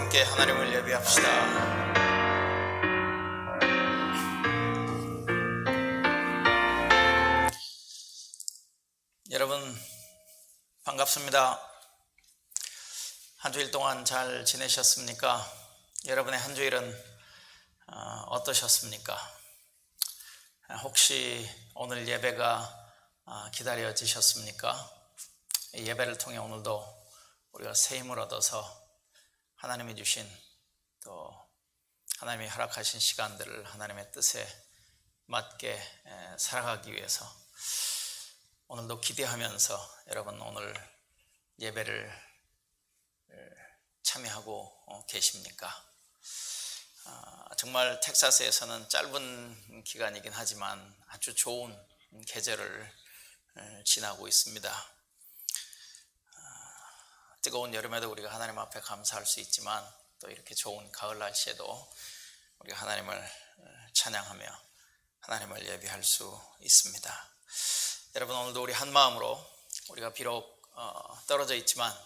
함께 하나님을 예배합시다. 여러분 반갑습니다. 한 주일 동안 잘 지내셨습니까? 여러분의 한 주일은 어떠셨습니까? 혹시 오늘 예배가 기다려지셨습니까? 이 예배를 통해 오늘도 우리가 새 힘을 얻어서 하나님이 주신 또 하나님이 허락하신 시간들을 하나님의 뜻에 맞게 살아가기 위해서 오늘도 기대하면서 여러분 오늘 예배를 참여하고 계십니까? 정말 텍사스에서는 짧은 기간이긴 하지만 아주 좋은 계절을 지나고 있습니다. 뜨거운 여름에도 우리가 하나님 앞에 감사할 수 있지만 또 이렇게 좋은 가을 날씨에도 우리가 하나님을 찬양하며 하나님을 예배할 수 있습니다. 여러분 오늘도 우리 한 마음으로 우리가 비록 떨어져 있지만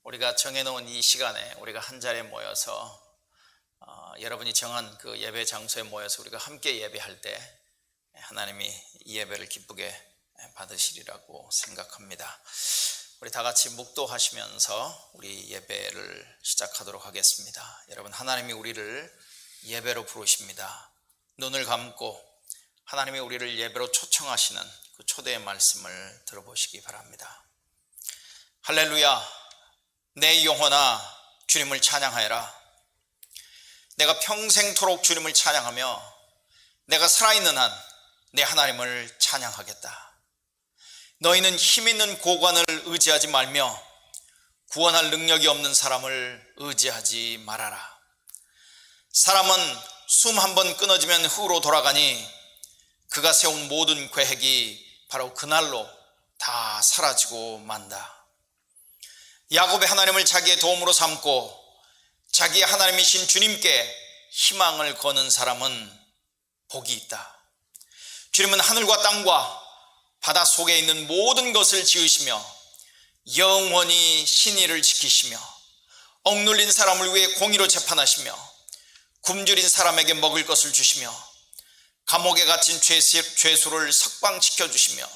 우리가 정해놓은 이 시간에 우리가 한 자리에 모여서 여러분이 정한 그 예배 장소에 모여서 우리가 함께 예배할 때 하나님이 이 예배를 기쁘게 받으시리라고 생각합니다. 우리 다 같이 묵도하시면서 우리 예배를 시작하도록 하겠습니다. 여러분 하나님이 우리를 예배로 부르십니다. 눈을 감고 하나님이 우리를 예배로 초청하시는 그 초대의 말씀을 들어보시기 바랍니다. 할렐루야, 내 영혼아 주님을 찬양하여라. 내가 평생토록 주님을 찬양하며 내가 살아있는 한 내 하나님을 찬양하겠다. 너희는 힘있는 고관을 의지하지 말며 구원할 능력이 없는 사람을 의지하지 말아라. 사람은 숨 한 번 끊어지면 흙으로 돌아가니 그가 세운 모든 계획이 바로 그날로 다 사라지고 만다. 야곱의 하나님을 자기의 도움으로 삼고 자기의 하나님이신 주님께 희망을 거는 사람은 복이 있다. 주님은 하늘과 땅과 바다 속에 있는 모든 것을 지으시며 영원히 신의를 지키시며 억눌린 사람을 위해 공의로 재판하시며 굶주린 사람에게 먹을 것을 주시며 감옥에 갇힌 죄수를 석방시켜 주시며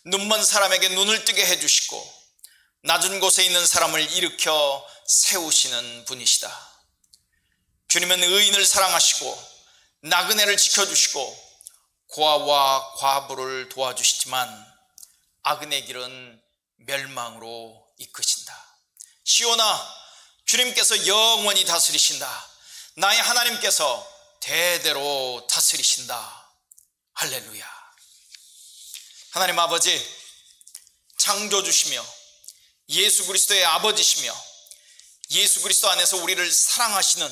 눈먼 사람에게 눈을 뜨게 해주시고 낮은 곳에 있는 사람을 일으켜 세우시는 분이시다. 주님은 의인을 사랑하시고 나그네를 지켜주시고 고아와 과부를 도와주시지만 악인의 길은 멸망으로 이끄신다. 시온아, 주님께서 영원히 다스리신다. 나의 하나님께서 대대로 다스리신다. 할렐루야. 하나님 아버지, 창조주시며 예수 그리스도의 아버지시며 예수 그리스도 안에서 우리를 사랑하시는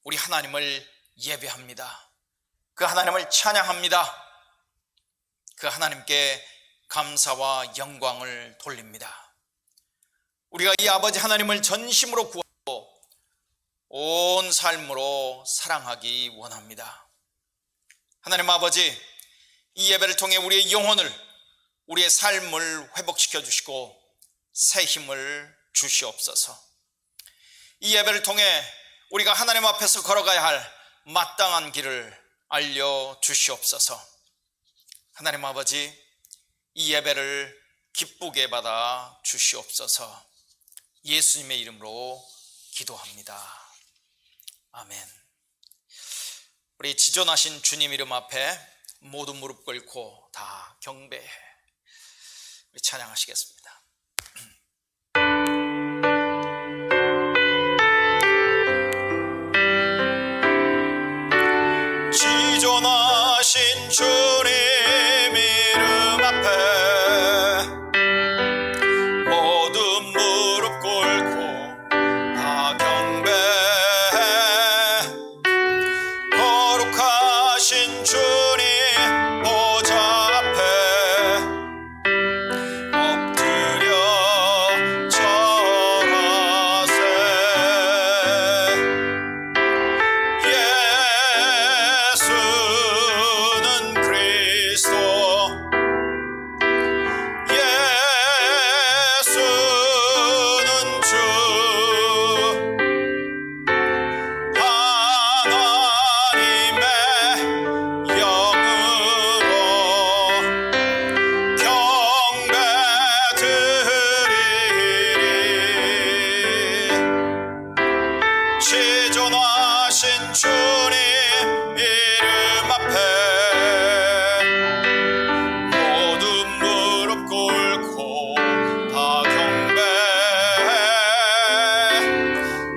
우리 하나님을 예배합니다. 그 하나님을 찬양합니다. 그 하나님께 감사와 영광을 돌립니다. 우리가 이 아버지 하나님을 전심으로 구하고 온 삶으로 사랑하기 원합니다. 하나님 아버지, 이 예배를 통해 우리의 영혼을, 우리의 삶을 회복시켜 주시고 새 힘을 주시옵소서. 이 예배를 통해 우리가 하나님 앞에서 걸어가야 할 마땅한 길을 알려주시옵소서. 하나님 아버지, 이 예배를 기쁘게 받아 주시옵소서. 예수님의 이름으로 기도합니다. 아멘. 우리 지존하신 주님 이름 앞에 모두 무릎 꿇고 다 경배해 우리 찬양하시겠습니다. 지존하신 주님 이름 앞에 모두 무릎 꿇고 다 경배해. 거룩하신 주님 보좌 앞에 엎드려 거룩하신 주님 이름 앞에 모든 무릎 꿇고 다 경배해.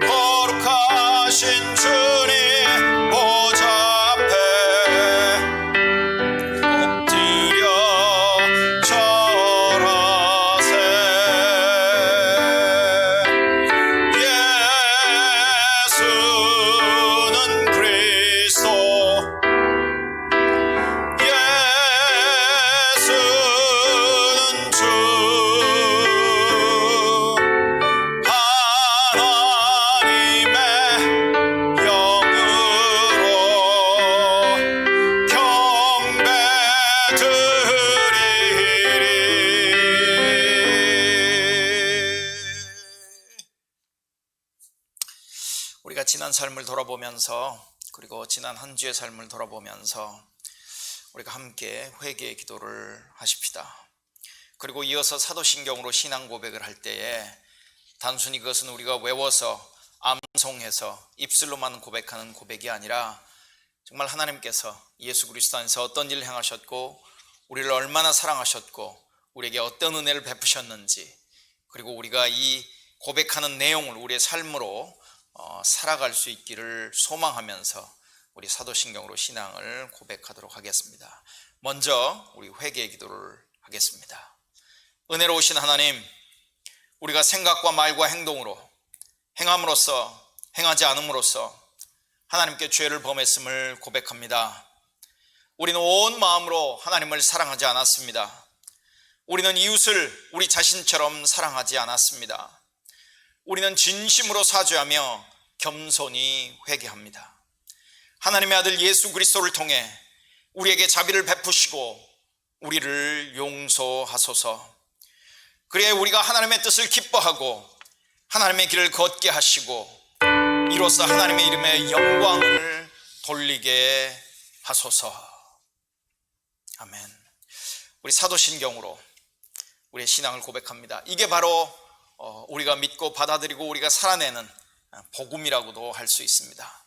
거룩하신 주님 보좌 앞에 엎드려 절하세. 예수는 그리스도, 예수는 주, 하나님의 영으로 경배드리리. 우리가 지난 삶을 돌아보면서, 그리고 지난 한 주의 삶을 돌아보면서 우리가 함께 회개의 기도를 하십시다. 그리고 이어서 사도신경으로 신앙 고백을 할 때에 단순히 그것은 우리가 외워서 암송해서 입술로만 고백하는 고백이 아니라 정말 하나님께서 예수 그리스도 안에서 어떤 일을 행하셨고 우리를 얼마나 사랑하셨고 우리에게 어떤 은혜를 베푸셨는지, 그리고 우리가 이 고백하는 내용을 우리의 삶으로 살아갈 수 있기를 소망하면서 우리 사도신경으로 신앙을 고백하도록 하겠습니다. 먼저 우리 회개의 기도를 하겠습니다. 은혜로우신 하나님, 우리가 생각과 말과 행동으로, 행함으로써, 행하지 않음으로써 하나님께 죄를 범했음을 고백합니다. 우리는 온 마음으로 하나님을 사랑하지 않았습니다. 우리는 이웃을 우리 자신처럼 사랑하지 않았습니다. 우리는 진심으로 사죄하며 겸손히 회개합니다. 하나님의 아들 예수 그리스도를 통해 우리에게 자비를 베푸시고 우리를 용서하소서. 그래야 우리가 하나님의 뜻을 기뻐하고 하나님의 길을 걷게 하시고 이로써 하나님의 이름에 영광을 돌리게 하소서. 아멘. 우리 사도신경으로 우리의 신앙을 고백합니다. 이게 바로 우리가 믿고 받아들이고 우리가 살아내는 복음이라고도 할 수 있습니다.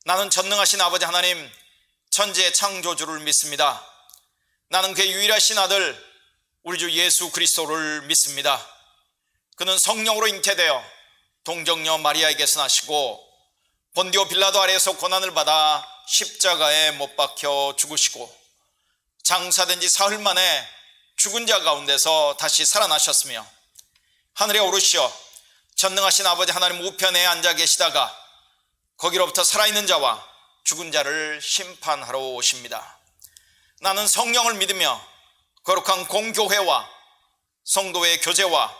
나는 전능하신 아버지 하나님, 천지의 창조주를 믿습니다. 나는 그의 유일하신 아들 우리 주 예수 그리스도를 믿습니다. 그는 성령으로 잉태되어 동정녀 마리아에게서 나시고 본디오 빌라도 아래에서 고난을 받아 십자가에 못 박혀 죽으시고 장사된 지 사흘 만에 죽은 자 가운데서 다시 살아나셨으며 하늘에 오르시어 전능하신 아버지 하나님 우편에 앉아 계시다가 거기로부터 살아있는 자와 죽은 자를 심판하러 오십니다. 나는 성령을 믿으며 거룩한 공교회와 성도의 교제와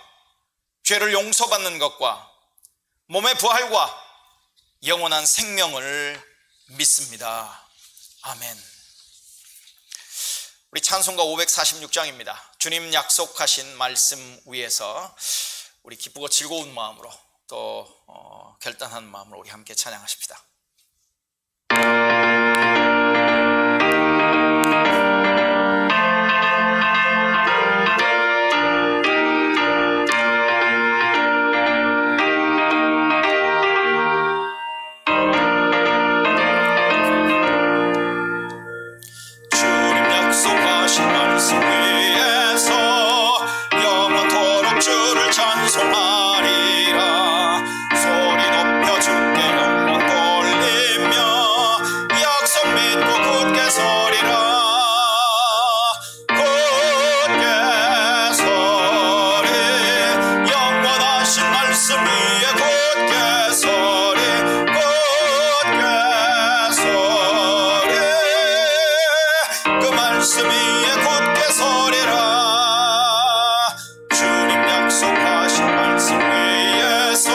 죄를 용서받는 것과 몸의 부활과 영원한 생명을 믿습니다. 아멘. 우리 찬송가 546장입니다. 주님 약속하신 말씀 위에서 우리 기쁘고 즐거운 마음으로 또 결단한 마음으로 우리 함께 찬양하십시다. 주님 약속하신 말씀 위에서 영원토록 주를 찬송하리라. 소리 높여 주께 영광 돌리며 약속 믿고 굳게 서리라. 굳게 서리. 영원하신 말씀 위에 굳게 서리. 굳게 서리. 그 말씀 위에 굳게 서리라. 주님 약속하신 말씀 위에서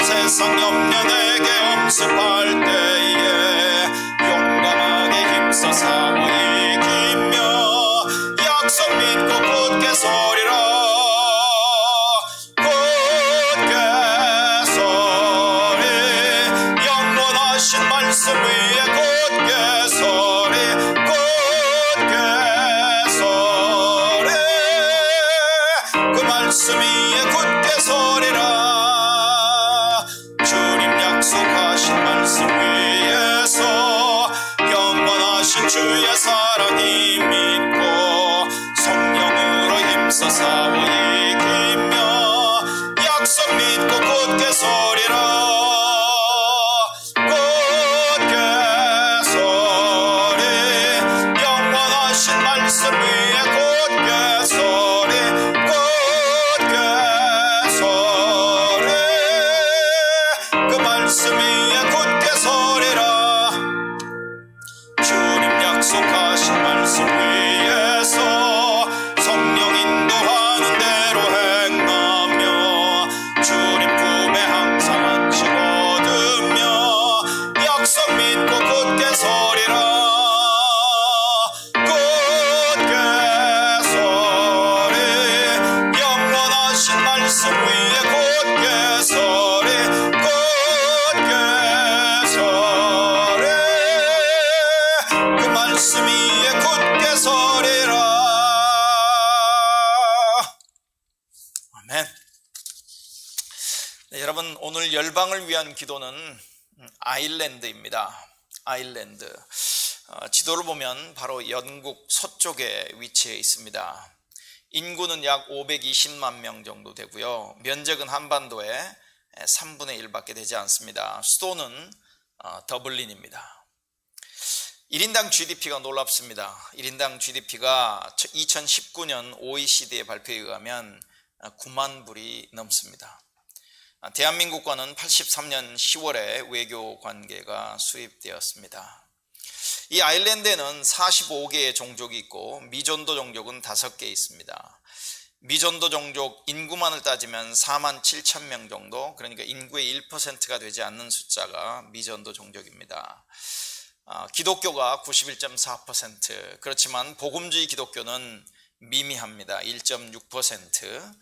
세상 염려 내게 엄습할 때에 용감하게 힘써 싸워 이기며 약속 믿고 굳게 서리라. 굳게 서리. 영원하신 말씀 위에 굳게 서리. 굳게 서리. 그 말씀 위에 굳게 서리라. 주님 약속하신 말씀 말씀 위에 굳게 서리라. 주님 약속하신 말씀 위에서 성령 인도하는 대로 행하며 주님 품에 항상 안식 얻으며 약속 믿고 굳게 서리라. 굳게 서리. 영원하신 말씀 위에 굳게 서리. 굳게 서리. 그 말씀 위에 굳게 서리라. 아멘. 네, 여러분, 오늘 열방을 위한 기도는 아일랜드입니다. 아일랜드. 지도를 보면 바로 영국 서쪽에 위치해 있습니다. 인구는 약 520만 명 정도 되고요. 면적은 한반도의 3분의 1밖에 되지 않습니다. 수도는 더블린입니다. 1인당 GDP가 놀랍습니다. 1인당 GDP가 2019년 OECD의 발표에 의하면 9만 불이 넘습니다. 대한민국과는 83년 10월에 외교 관계가 수립되었습니다. 이 아일랜드에는 45개의 종족이 있고 미존도 종족은 5개 있습니다. 미존도 종족 인구만을 따지면 4만 7천 명 정도, 그러니까 인구의 1%가 되지 않는 숫자가 미존도 종족입니다. 기독교가 91.4%, 그렇지만 복음주의 기독교는 미미합니다. 1.6%.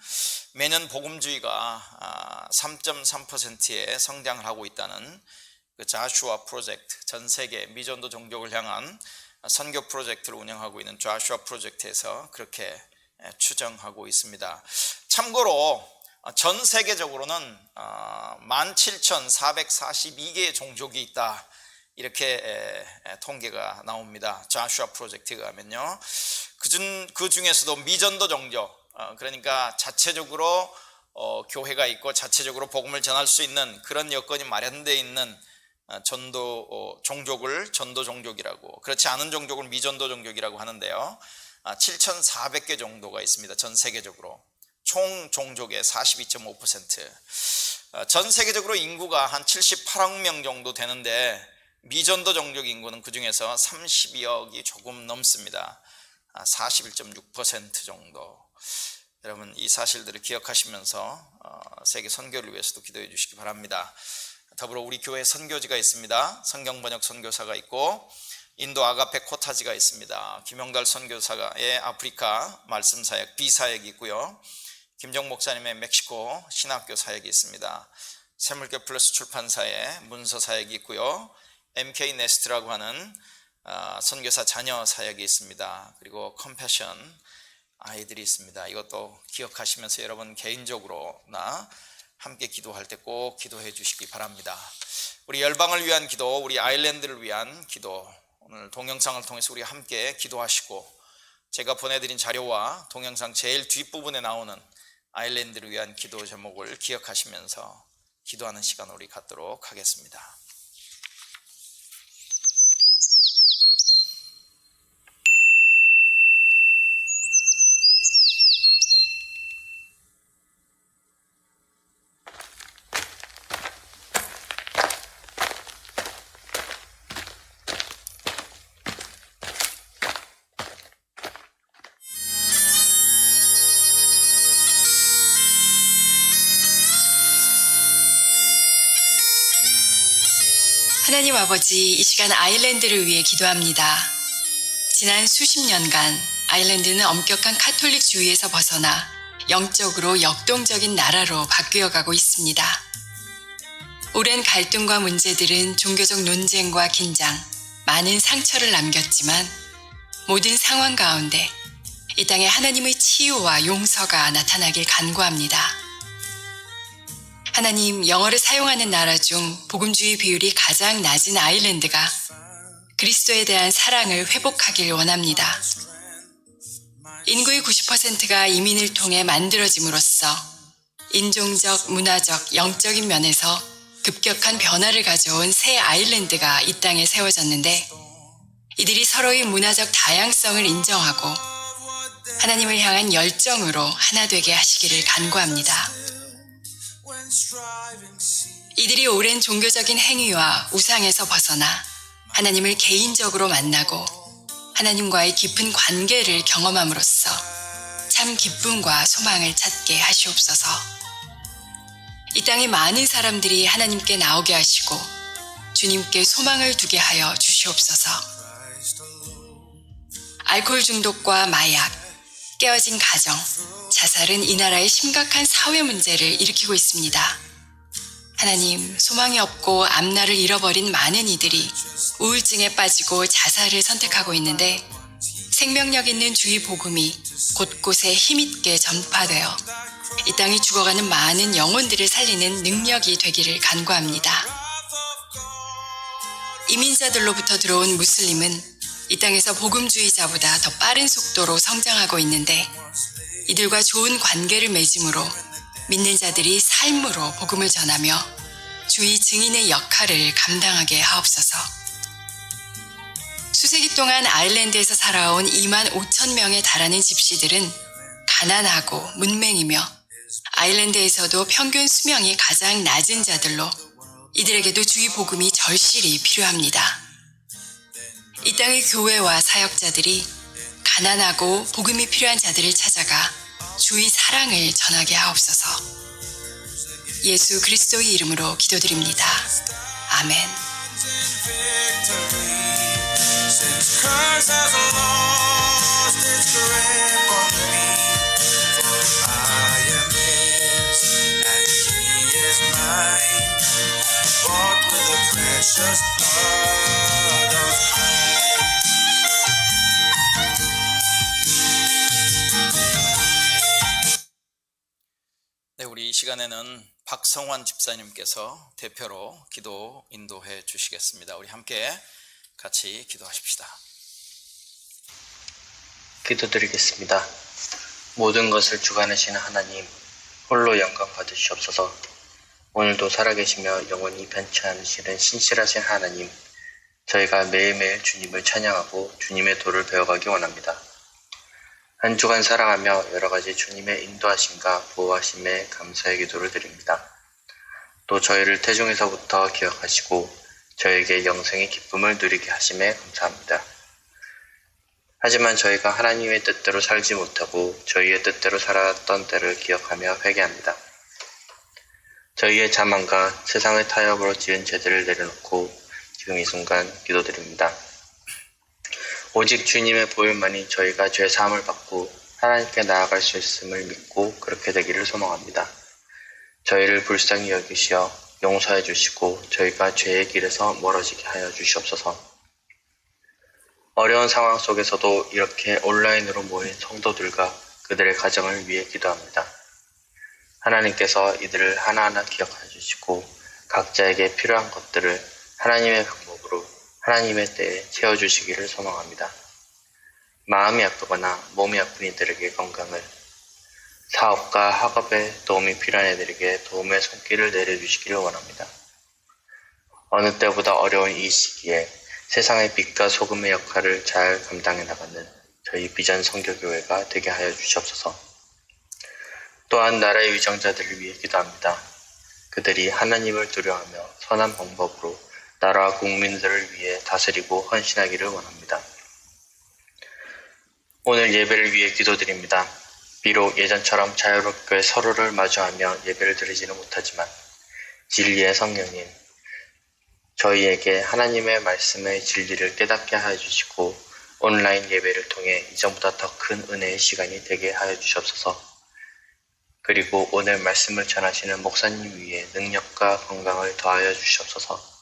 매년 복음주의가 3.3%의 성장을 하고 있다는 그 자슈아 프로젝트, 전 세계 미존도 종족을 향한 선교 프로젝트를 운영하고 있는 자슈아 프로젝트에서 그렇게 추정하고 있습니다. 참고로 전 세계적으로는 17,442개의 종족이 있다, 이렇게 통계가 나옵니다. 자슈아 프로젝트에 의하면요. 그 중에서도 미전도 종족, 그러니까 자체적으로 교회가 있고 자체적으로 복음을 전할 수 있는 그런 여건이 마련되어 있는 전도 종족을 전도 종족이라고, 그렇지 않은 종족을 미전도 종족이라고 하는데요. 7,400개 정도가 있습니다. 전 세계적으로. 총 종족의 42.5%. 전 세계적으로 인구가 한 78억 명 정도 되는데 미전도 종족 인구는 그 중에서 32억이 조금 넘습니다. 41.6% 정도. 여러분, 이 사실들을 기억하시면서 세계 선교를 위해서도 기도해 주시기 바랍니다. 더불어 우리 교회 선교지가 있습니다. 성경번역 선교사가 있고 인도 아가페 코타지가 있습니다. 김영달 선교사의 아프리카 말씀 사역 B 사역이 있고요. 김정 목사님의 멕시코 신학교 사역이 있습니다. 새물교 플러스 출판사의 문서 사역이 있고요. MK 네스트라고 하는 선교사 자녀 사역이 있습니다. 그리고 컴패션 아이들이 있습니다. 이것도 기억하시면서 여러분 개인적으로나 함께 기도할 때 꼭 기도해 주시기 바랍니다. 우리 열방을 위한 기도, 우리 아일랜드를 위한 기도, 오늘 동영상을 통해서 우리 함께 기도하시고, 제가 보내드린 자료와 동영상 제일 뒷부분에 나오는 아일랜드를 위한 기도 제목을 기억하시면서 기도하는 시간을 우리 갖도록 하겠습니다. 하나님 아버지, 이 시간 아일랜드를 위해 기도합니다. 지난 수십 년간 아일랜드는 엄격한 카톨릭주의에서 벗어나 영적으로 역동적인 나라로 바뀌어가고 있습니다. 오랜 갈등과 문제들은 종교적 논쟁과 긴장, 많은 상처를 남겼지만 모든 상황 가운데 이 땅에 하나님의 치유와 용서가 나타나길 간구합니다. 하나님, 영어를 사용하는 나라 중 복음주의 비율이 가장 낮은 아일랜드가 그리스도에 대한 사랑을 회복하길 원합니다. 인구의 90%가 이민을 통해 만들어짐으로써 인종적, 문화적, 영적인 면에서 급격한 변화를 가져온 새 아일랜드가 이 땅에 세워졌는데, 이들이 서로의 문화적 다양성을 인정하고 하나님을 향한 열정으로 하나 되게 하시기를 간구합니다. 이들이 오랜 종교적인 행위와 우상에서 벗어나 하나님을 개인적으로 만나고 하나님과의 깊은 관계를 경험함으로써 참 기쁨과 소망을 찾게 하시옵소서. 이 땅에 많은 사람들이 하나님께 나오게 하시고 주님께 소망을 두게 하여 주시옵소서. 알코올 중독과 마약, 깨어진 가정, 자살은 이 나라의 심각한 사회 문제를 일으키고 있습니다. 하나님, 소망이 없고 앞날을 잃어버린 많은 이들이 우울증에 빠지고 자살을 선택하고 있는데 생명력 있는 주의 복음이 곳곳에 힘있게 전파되어 이 땅이 죽어가는 많은 영혼들을 살리는 능력이 되기를 간구합니다. 이민자들로부터 들어온 무슬림은 이 땅에서 복음주의자보다 더 빠른 속도로 성장하고 있는데 이들과 좋은 관계를 맺음으로 믿는 자들이 삶으로 복음을 전하며 주의 증인의 역할을 감당하게 하옵소서. 수세기 동안 아일랜드에서 살아온 2만 5천 명에 달하는 집시들은 가난하고 문맹이며 아일랜드에서도 평균 수명이 가장 낮은 자들로 이들에게도 주의 복음이 절실히 필요합니다. 이 땅의 교회와 사역자들이 가난하고 복음이 필요한 자들을 찾아가 주의 사랑을 전하게 하옵소서. 예수 그리스도의 이름으로 기도드립니다. 아멘. Since curse has lost its grip on me, for I am his and he is mine, bought with the precious blood of Christ. 네, 우리 이 시간에는 박성환 집사님께서 대표로 기도 인도해 주시겠습니다. 우리 함께 같이 기도하십시다. 기도드리겠습니다. 모든 것을 주관하시는 하나님, 홀로 영광 받으시옵소서. 오늘도 살아계시며 영원히 변치 않으시는 신실하신 하나님, 저희가 매일매일 주님을 찬양하고 주님의 도를 배워가기 원합니다. 한 주간 사랑하며 여러가지 주님의 인도하심과 보호하심에 감사의 기도를 드립니다. 또 저희를 태중에서부터 기억하시고 저에게 영생의 기쁨을 누리게 하심에 감사합니다. 하지만 저희가 하나님의 뜻대로 살지 못하고 저희의 뜻대로 살았던 때를 기억하며 회개합니다. 저희의 자만과 세상의 타협으로 지은 죄들을 내려놓고 지금 이 순간 기도드립니다. 오직 주님의 보혈만이 저희가 죄 사함을 받고 하나님께 나아갈 수 있음을 믿고 그렇게 되기를 소망합니다. 저희를 불쌍히 여기시어 용서해 주시고 저희가 죄의 길에서 멀어지게 하여 주시옵소서. 어려운 상황 속에서도 이렇게 온라인으로 모인 성도들과 그들의 가정을 위해 기도합니다. 하나님께서 이들을 하나하나 기억해 주시고 각자에게 필요한 것들을 하나님의 방법으로 하나님의 때에 채워주시기를 소망합니다. 마음이 아프거나 몸이 아픈 이들에게 건강을, 사업과 학업에 도움이 필요한 이들에게 도움의 손길을 내려주시기를 원합니다. 어느 때보다 어려운 이 시기에 세상의 빛과 소금의 역할을 잘 감당해 나가는 저희 비전 선교교회가 되게 하여 주시옵소서. 또한 나라의 위정자들을 위해 기도합니다. 그들이 하나님을 두려워하며 선한 방법으로 나라와 국민들을 위해 다스리고 헌신하기를 원합니다. 오늘 예배를 위해 기도드립니다. 비록 예전처럼 자유롭게 서로를 마주하며 예배를 드리지는 못하지만 진리의 성령님, 저희에게 하나님의 말씀의 진리를 깨닫게 하여 주시고 온라인 예배를 통해 이전보다 더 큰 은혜의 시간이 되게 하여 주시옵소서. 그리고 오늘 말씀을 전하시는 목사님 위에 능력과 건강을 더하여 주시옵소서.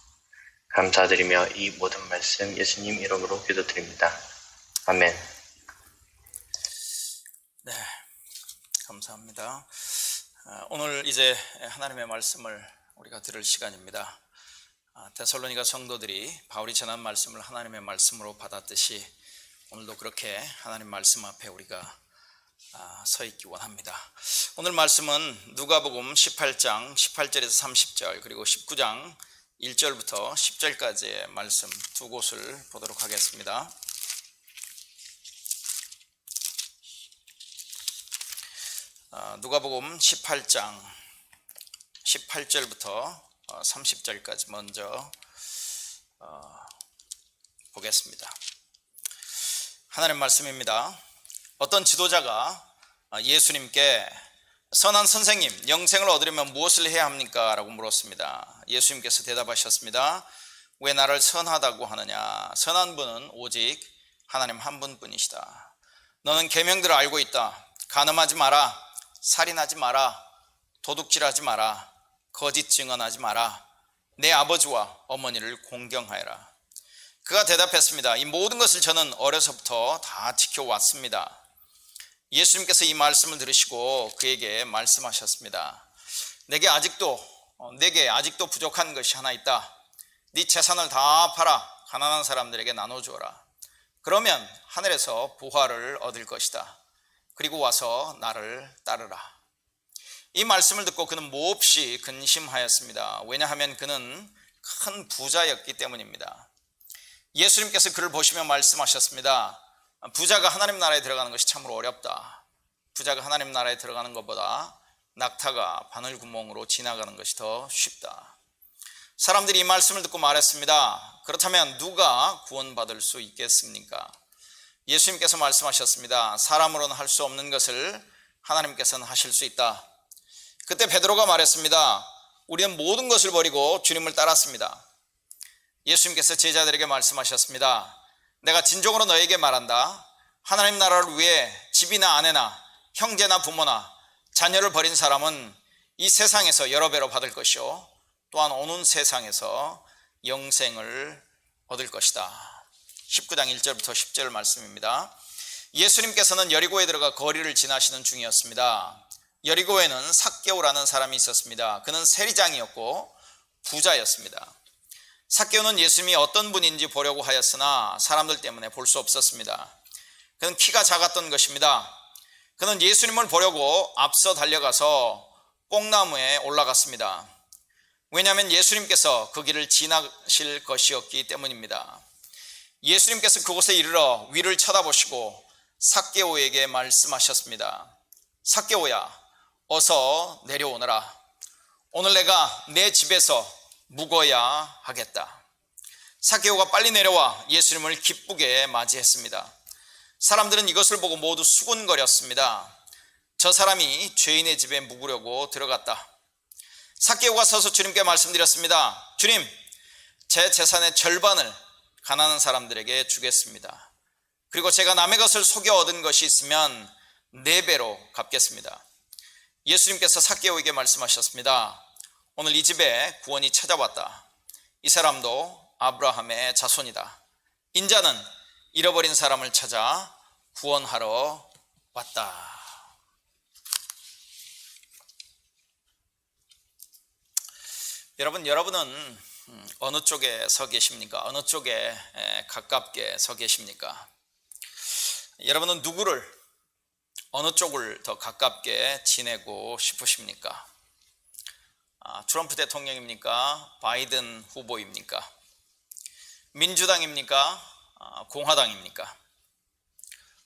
감사드리며 이 모든 말씀 예수님 이름으로 기도드립니다. 아멘. 네, 감사합니다. 오늘 이제 하나님의 말씀을 우리가 들을 시간입니다. 데살로니가 성도들이 바울이 전한 말씀을 하나님의 말씀으로 받았듯이 오늘도 그렇게 하나님 말씀 앞에 우리가 서 있기 원합니다. 오늘 말씀은 누가복음 18장 18절에서 30절 그리고 19장 1절부터 10절까지의 말씀 두 곳을 보도록 하겠습니다. 누가복음 18장 18절부터 30절까지 먼저 보겠습니다. 하나님 말씀입니다. 어떤 지도자가 예수님께 선한 선생님, 영생을 얻으려면 무엇을 해야 합니까? 라고 물었습니다. 예수님께서 대답하셨습니다. 왜 나를 선하다고 하느냐? 선한 분은 오직 하나님 한 분뿐이시다. 너는 계명들을 알고 있다. 간음하지 마라, 살인하지 마라, 도둑질하지 마라, 거짓 증언하지 마라, 내 아버지와 어머니를 공경하여라. 그가 대답했습니다. 이 모든 것을 저는 어려서부터 다 지켜왔습니다. 예수님께서 이 말씀을 들으시고 그에게 말씀하셨습니다. 내게 아직도 부족한 것이 하나 있다. 네 재산을 다 팔아 가난한 사람들에게 나눠주어라. 그러면 하늘에서 부활을 얻을 것이다. 그리고 와서 나를 따르라. 이 말씀을 듣고 그는 몹시 근심하였습니다. 왜냐하면 그는 큰 부자였기 때문입니다. 예수님께서 그를 보시며 말씀하셨습니다. 부자가 하나님 나라에 들어가는 것이 참으로 어렵다. 부자가 하나님 나라에 들어가는 것보다 낙타가 바늘구멍으로 지나가는 것이 더 쉽다. 사람들이 이 말씀을 듣고 말했습니다. 그렇다면 누가 구원받을 수 있겠습니까? 예수님께서 말씀하셨습니다. 사람으로는 할 수 없는 것을 하나님께서는 하실 수 있다. 그때 베드로가 말했습니다. 우리는 모든 것을 버리고 주님을 따랐습니다. 예수님께서 제자들에게 말씀하셨습니다. 내가 진정으로 너에게 말한다. 하나님 나라를 위해 집이나 아내나 형제나 부모나 자녀를 버린 사람은 이 세상에서 여러 배로 받을 것이요 또한 오는 세상에서 영생을 얻을 것이다. 19장 1절부터 10절 말씀입니다. 예수님께서는 여리고에 들어가 거리를 지나시는 중이었습니다. 여리고에는 삭개오라는 사람이 있었습니다. 그는 세리장이었고 부자였습니다. 삭개오는 예수님이 어떤 분인지 보려고 하였으나 사람들 때문에 볼 수 없었습니다. 그는 키가 작았던 것입니다. 그는 예수님을 보려고 앞서 달려가서 뽕나무에 올라갔습니다. 왜냐하면 예수님께서 그 길을 지나실 것이었기 때문입니다. 예수님께서 그곳에 이르러 위를 쳐다보시고 삭개오에게 말씀하셨습니다. 삭개오야, 어서 내려오너라. 오늘 내가 내 집에서 묵어야 하겠다. 삭개오가 빨리 내려와 예수님을 기쁘게 맞이했습니다. 사람들은 이것을 보고 모두 수군거렸습니다. 저 사람이 죄인의 집에 묵으려고 들어갔다. 삭개오가 서서 주님께 말씀드렸습니다. 주님, 제 재산의 절반을 가난한 사람들에게 주겠습니다. 그리고 제가 남의 것을 속여 얻은 것이 있으면 4배로 갚겠습니다. 예수님께서 삭개오에게 말씀하셨습니다. 오늘 이 집에 구원이 찾아왔다. 이 사람도 아브라함의 자손이다. 인자는 잃어버린 사람을 찾아 구원하러 왔다. 여러분은 어느 쪽에 서 계십니까? 어느 쪽에 가깝게 서 계십니까? 여러분은 누구를, 어느 쪽을 더 가깝게 지내고 싶으십니까? 트럼프 대통령입니까? 바이든 후보입니까? 민주당입니까? 공화당입니까?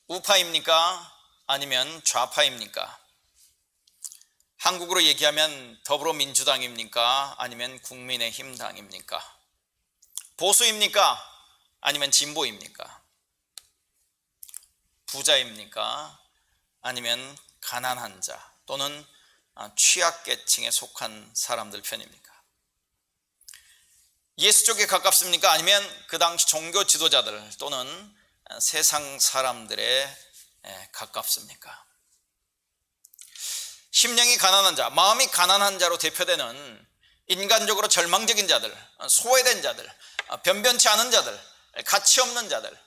우파입니까? 아니면 좌파입니까? 한국으로 얘기하면 더불어민주당입니까? 아니면 국민의힘당입니까? 보수입니까? 아니면 진보입니까? 부자입니까? 아니면 가난한 자 또는 취약계층에 속한 사람들 편입니까? 예수 쪽에 가깝습니까? 아니면 그 당시 종교 지도자들 또는 세상 사람들에 가깝습니까? 심령이 가난한 자, 마음이 가난한 자로 대표되는 인간적으로 절망적인 자들, 소외된 자들, 변변치 않은 자들, 가치 없는 자들,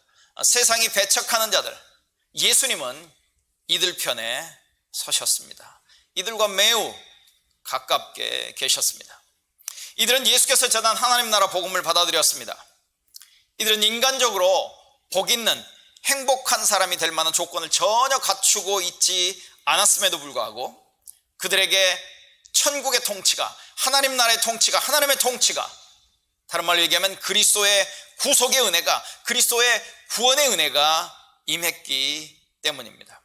세상이 배척하는 자들, 예수님은 이들 편에 서셨습니다. 이들과 매우 가깝게 계셨습니다. 이들은 예수께서 전한 하나님 나라 복음을 받아들였습니다. 이들은 인간적으로 복 있는 행복한 사람이 될 만한 조건을 전혀 갖추고 있지 않았음에도 불구하고 그들에게 천국의 통치가, 하나님 나라의 통치가, 하나님의 통치가, 다른 말로 얘기하면 그리스도의 구속의 은혜가, 그리스도의 구원의 은혜가 임했기 때문입니다.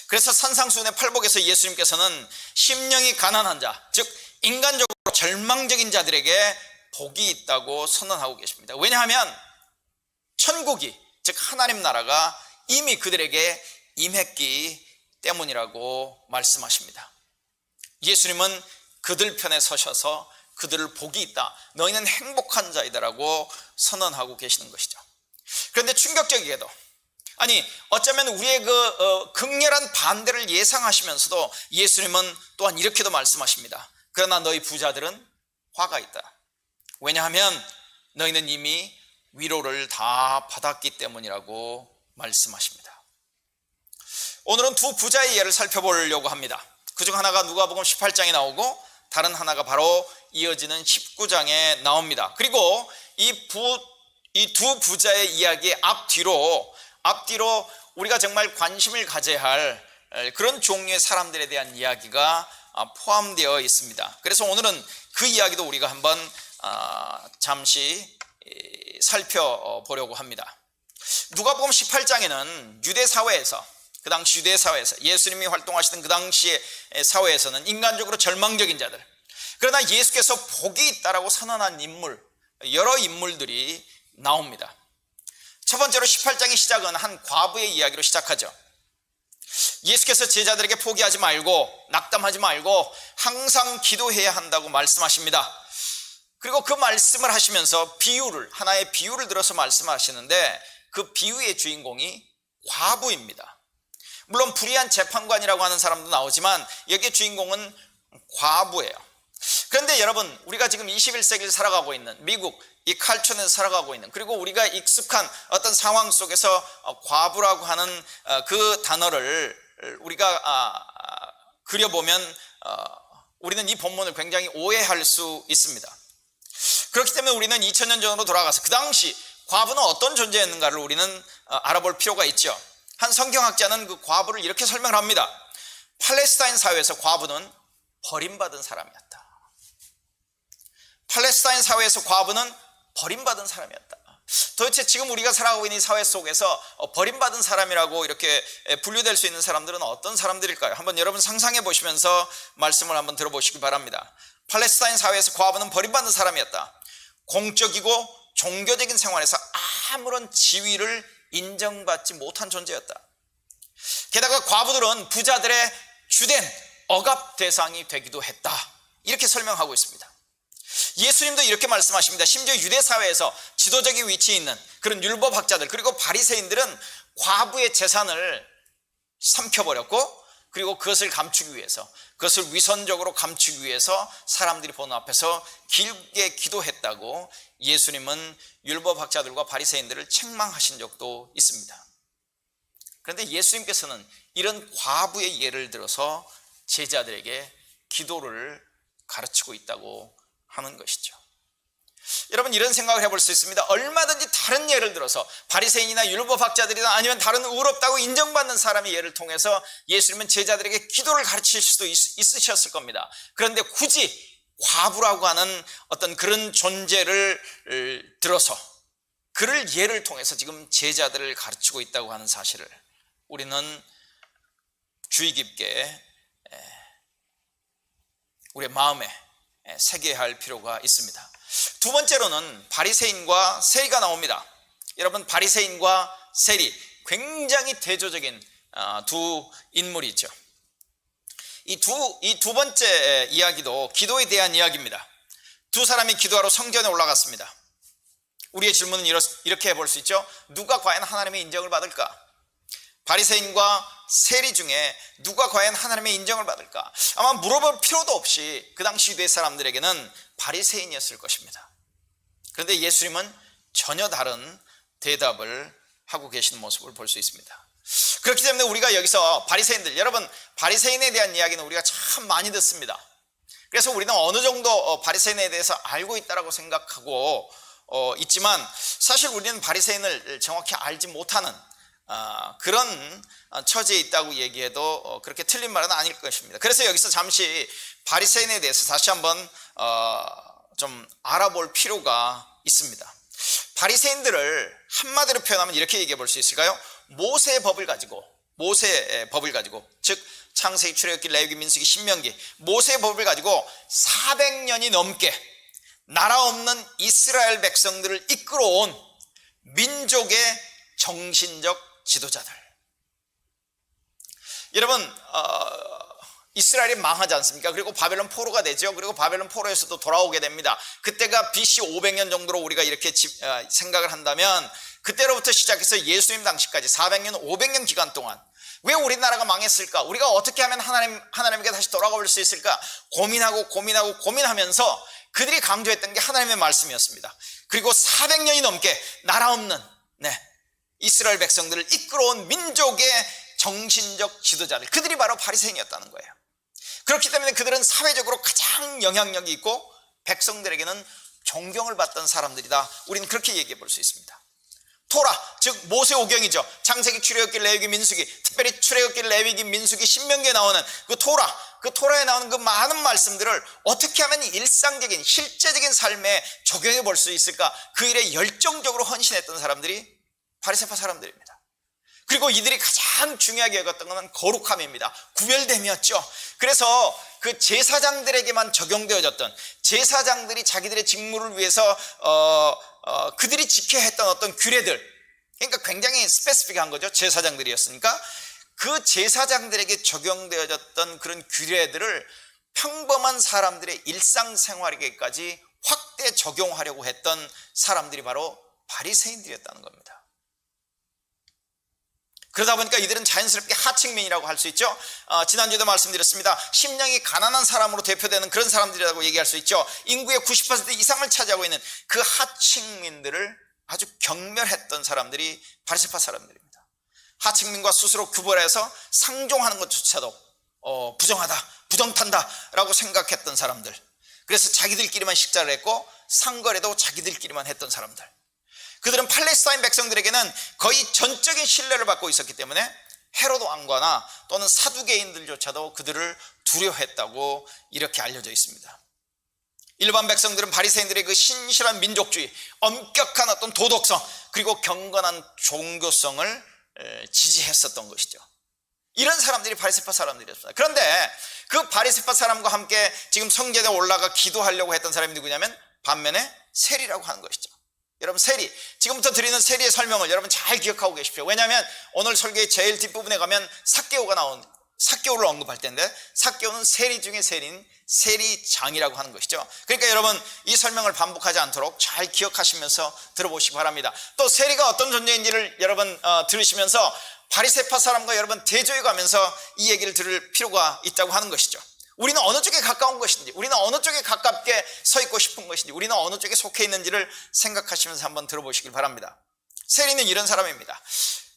그래서 산상수훈의 팔복에서 예수님께서는 심령이 가난한 자, 즉 인간적으로 절망적인 자들에게 복이 있다고 선언하고 계십니다. 왜냐하면 천국이, 즉 하나님 나라가 이미 그들에게 임했기 때문이라고 말씀하십니다. 예수님은 그들 편에 서셔서 그들을 복이 있다, 너희는 행복한 자이다라고 선언하고 계시는 것이죠. 그런데 충격적이게도, 아니 어쩌면 우리의 극렬한 반대를 예상하시면서도 예수님은 또한 이렇게도 말씀하십니다. 그러나 너희 부자들은 화가 있다. 왜냐하면 너희는 이미 위로를 다 받았기 때문이라고 말씀하십니다. 오늘은 두 부자의 예를 살펴보려고 합니다. 그중 하나가 누가복음 18장에 나오고 다른 하나가 바로 이어지는 19장에 나옵니다. 그리고 이 두 부자의 이야기의 앞뒤로 우리가 정말 관심을 가져야 할 그런 종류의 사람들에 대한 이야기가 포함되어 있습니다. 그래서 오늘은 그 이야기도 우리가 한번 잠시 살펴보려고 합니다. 누가복음 18장에는 유대사회에서, 그 당시 유대사회에서 예수님이 활동하시던 그 당시의 사회에서는 인간적으로 절망적인 자들, 그러나 예수께서 복이 있다라고 선언한 인물, 여러 인물들이 나옵니다. 첫 번째로 18장의 시작은 한 과부의 이야기로 시작하죠. 예수께서 제자들에게 포기하지 말고 낙담하지 말고 항상 기도해야 한다고 말씀하십니다. 그리고 그 말씀을 하시면서 하나의 비유를 들어서 말씀하시는데 그 비유의 주인공이 과부입니다. 물론 불의한 재판관이라고 하는 사람도 나오지만 여기에 주인공은 과부예요. 그런데 여러분, 우리가 지금 21세기를 살아가고 있는 미국 이 칼촌에서 살아가고 있는, 그리고 우리가 익숙한 어떤 상황 속에서 과부라고 하는 그 단어를 우리가 그려보면 우리는 이 본문을 굉장히 오해할 수 있습니다. 그렇기 때문에 우리는 2000년 전으로 돌아가서 그 당시 과부는 어떤 존재였는가를 우리는 알아볼 필요가 있죠. 한 성경학자는 그 과부를 이렇게 설명을 합니다. 팔레스타인 사회에서 과부는 버림받은 사람이었다. 팔레스타인 사회에서 과부는 버림받은 사람이었다. 도대체 지금 우리가 살아가고 있는 이 사회 속에서 버림받은 사람이라고 이렇게 분류될 수 있는 사람들은 어떤 사람들일까요? 한번 여러분 상상해 보시면서 말씀을 한번 들어보시기 바랍니다. 팔레스타인 사회에서 과부는 버림받은 사람이었다. 공적이고 종교적인 생활에서 아무런 지위를 인정받지 못한 존재였다. 게다가 과부들은 부자들의 주된 억압 대상이 되기도 했다. 이렇게 설명하고 있습니다. 예수님도 이렇게 말씀하십니다. 심지어 유대 사회에서 지도적인 위치에 있는 그런 율법학자들, 그리고 바리새인들은 과부의 재산을 삼켜버렸고, 그리고 그것을 감추기 위해서, 그것을 위선적으로 감추기 위해서 사람들이 보는 앞에서 길게 기도했다고 예수님은 율법학자들과 바리새인들을 책망하신 적도 있습니다. 그런데 예수님께서는 이런 과부의 예를 들어서 제자들에게 기도를 가르치고 있다고 하는 것이죠. 여러분, 이런 생각을 해볼 수 있습니다. 얼마든지 다른 예를 들어서 바리새인이나 율법학자들이나 아니면 다른 의롭다고 인정받는 사람의 예를 통해서 예수님은 제자들에게 기도를 가르칠 수도 있으셨을 겁니다. 그런데 굳이 과부라고 하는 어떤 그런 존재를 들어서 그를 예를 통해서 지금 제자들을 가르치고 있다고 하는 사실을 우리는 주의 깊게 우리의 마음에 새겨야 할 필요가 있습니다. 두 번째로는 바리새인과 세리가 나옵니다. 여러분, 바리새인과 세리, 굉장히 대조적인 두 인물이죠. 이 두 번째 이야기도 기도에 대한 이야기입니다. 두 사람이 기도하러 성전에 올라갔습니다. 우리의 질문은 이렇게 해볼 수 있죠. 누가 과연 하나님의 인정을 받을까? 바리새인과 세리 중에 누가 과연 하나님의 인정을 받을까? 아마 물어볼 필요도 없이 그 당시 유대 사람들에게는 바리새인이었을 것입니다. 그런데 예수님은 전혀 다른 대답을 하고 계시는 모습을 볼 수 있습니다. 그렇기 때문에 우리가 여기서 바리새인들, 여러분, 바리새인에 대한 이야기는 우리가 참 많이 듣습니다. 그래서 우리는 어느 정도 바리새인에 대해서 알고 있다고 생각하고 있지만, 사실 우리는 바리새인을 정확히 알지 못하는 그런 처지에 있다고 얘기해도 그렇게 틀린 말은 아닐 것입니다. 그래서 여기서 잠시 바리새인에 대해서 다시 한번 좀 알아볼 필요가 있습니다. 바리새인들을 한마디로 표현하면 이렇게 얘기해 볼 수 있을까요? 모세의 법을 가지고, 즉 창세기, 출애굽기, 레위기, 민수기, 신명기, 모세의 법을 가지고 400년이 넘게 나라 없는 이스라엘 백성들을 이끌어온 민족의 정신적 지도자들. 여러분, 이스라엘이 망하지 않습니까? 그리고 바벨론 포로가 되죠. 그리고 바벨론 포로에서도 돌아오게 됩니다. 그때가 BC 500년 정도로 우리가 이렇게 생각을 한다면, 그때로부터 시작해서 예수님 당시까지 400년, 500년 기간 동안 왜 우리나라가 망했을까? 우리가 어떻게 하면 하나님에게 다시 돌아가 볼 수 있을까? 고민하면서 그들이 강조했던 게 하나님의 말씀이었습니다. 그리고 400년이 넘게 나라 없는 이스라엘 백성들을 이끌어온 민족의 정신적 지도자들, 그들이 바로 바리새인이었다는 거예요. 그렇기 때문에 그들은 사회적으로 가장 영향력이 있고 백성들에게는 존경을 받던 사람들이다. 우리는 그렇게 얘기해 볼 수 있습니다. 토라, 즉 모세오경이죠. 창세기, 출애굽기, 레위기, 민수기, 특별히 출애굽기, 레위기, 민수기, 신명기에 나오는 그 토라에 나오는 그 많은 말씀들을 어떻게 하면 일상적인 실제적인 삶에 적용해 볼 수 있을까? 그 일에 열정적으로 헌신했던 사람들이 바리새파 사람들입니다. 그리고 이들이 가장 중요하게 여겼던 것은 거룩함입니다. 구별됨이었죠. 그래서 그 제사장들에게만 적용되어졌던, 제사장들이 자기들의 직무를 위해서 그들이 지켜야 했던 어떤 규례들, 그러니까 굉장히 스페시픽한 거죠. 제사장들이었으니까 그 제사장들에게 적용되어졌던 그런 규례들을 평범한 사람들의 일상생활에게까지 확대 적용하려고 했던 사람들이 바로 바리새인들이었다는 겁니다. 그러다 보니까 이들은 자연스럽게 하층민이라고 할 수 있죠. 지난주에도 말씀드렸습니다. 심령이 가난한 사람으로 대표되는 그런 사람들이라고 얘기할 수 있죠. 인구의 90% 이상을 차지하고 있는 그 하층민들을 아주 경멸했던 사람들이 바리새파 사람들입니다. 하층민과 스스로 구별해서 상종하는 것조차도 부정하다, 부정탄다라고 생각했던 사람들. 그래서 자기들끼리만 식사를 했고 상거래도 자기들끼리만 했던 사람들. 그들은 팔레스타인 백성들에게는 거의 전적인 신뢰를 받고 있었기 때문에 헤로드 왕과나 또는 사두개인들조차도 그들을 두려워했다고 이렇게 알려져 있습니다. 일반 백성들은 바리새인들의 그 신실한 민족주의, 엄격한 어떤 도덕성, 그리고 경건한 종교성을 지지했었던 것이죠. 이런 사람들이 바리새파 사람들이었습니다. 그런데 그 바리새파 사람과 함께 지금 성전에 올라가 기도하려고 했던 사람이 누구냐면 반면에 세리라고 하는 것이죠. 여러분, 세리, 지금부터 드리는 세리의 설명을 여러분 잘 기억하고 계십시오. 왜냐하면 오늘 설교의 제일 뒷부분에 가면 삭개오를 언급할 텐데, 삭개오는 세리 중에 세리인 세리장이라고 하는 것이죠. 그러니까 여러분 이 설명을 반복하지 않도록 잘 기억하시면서 들어보시기 바랍니다. 또 세리가 어떤 존재인지를 여러분 들으시면서 바리새파 사람과 여러분 대조해 가면서 이 얘기를 들을 필요가 있다고 하는 것이죠. 우리는 어느 쪽에 가까운 것인지, 우리는 어느 쪽에 가깝게 서 있고 싶은 것인지, 우리는 어느 쪽에 속해 있는지를 생각하시면서 한번 들어보시길 바랍니다. 세리는 이런 사람입니다.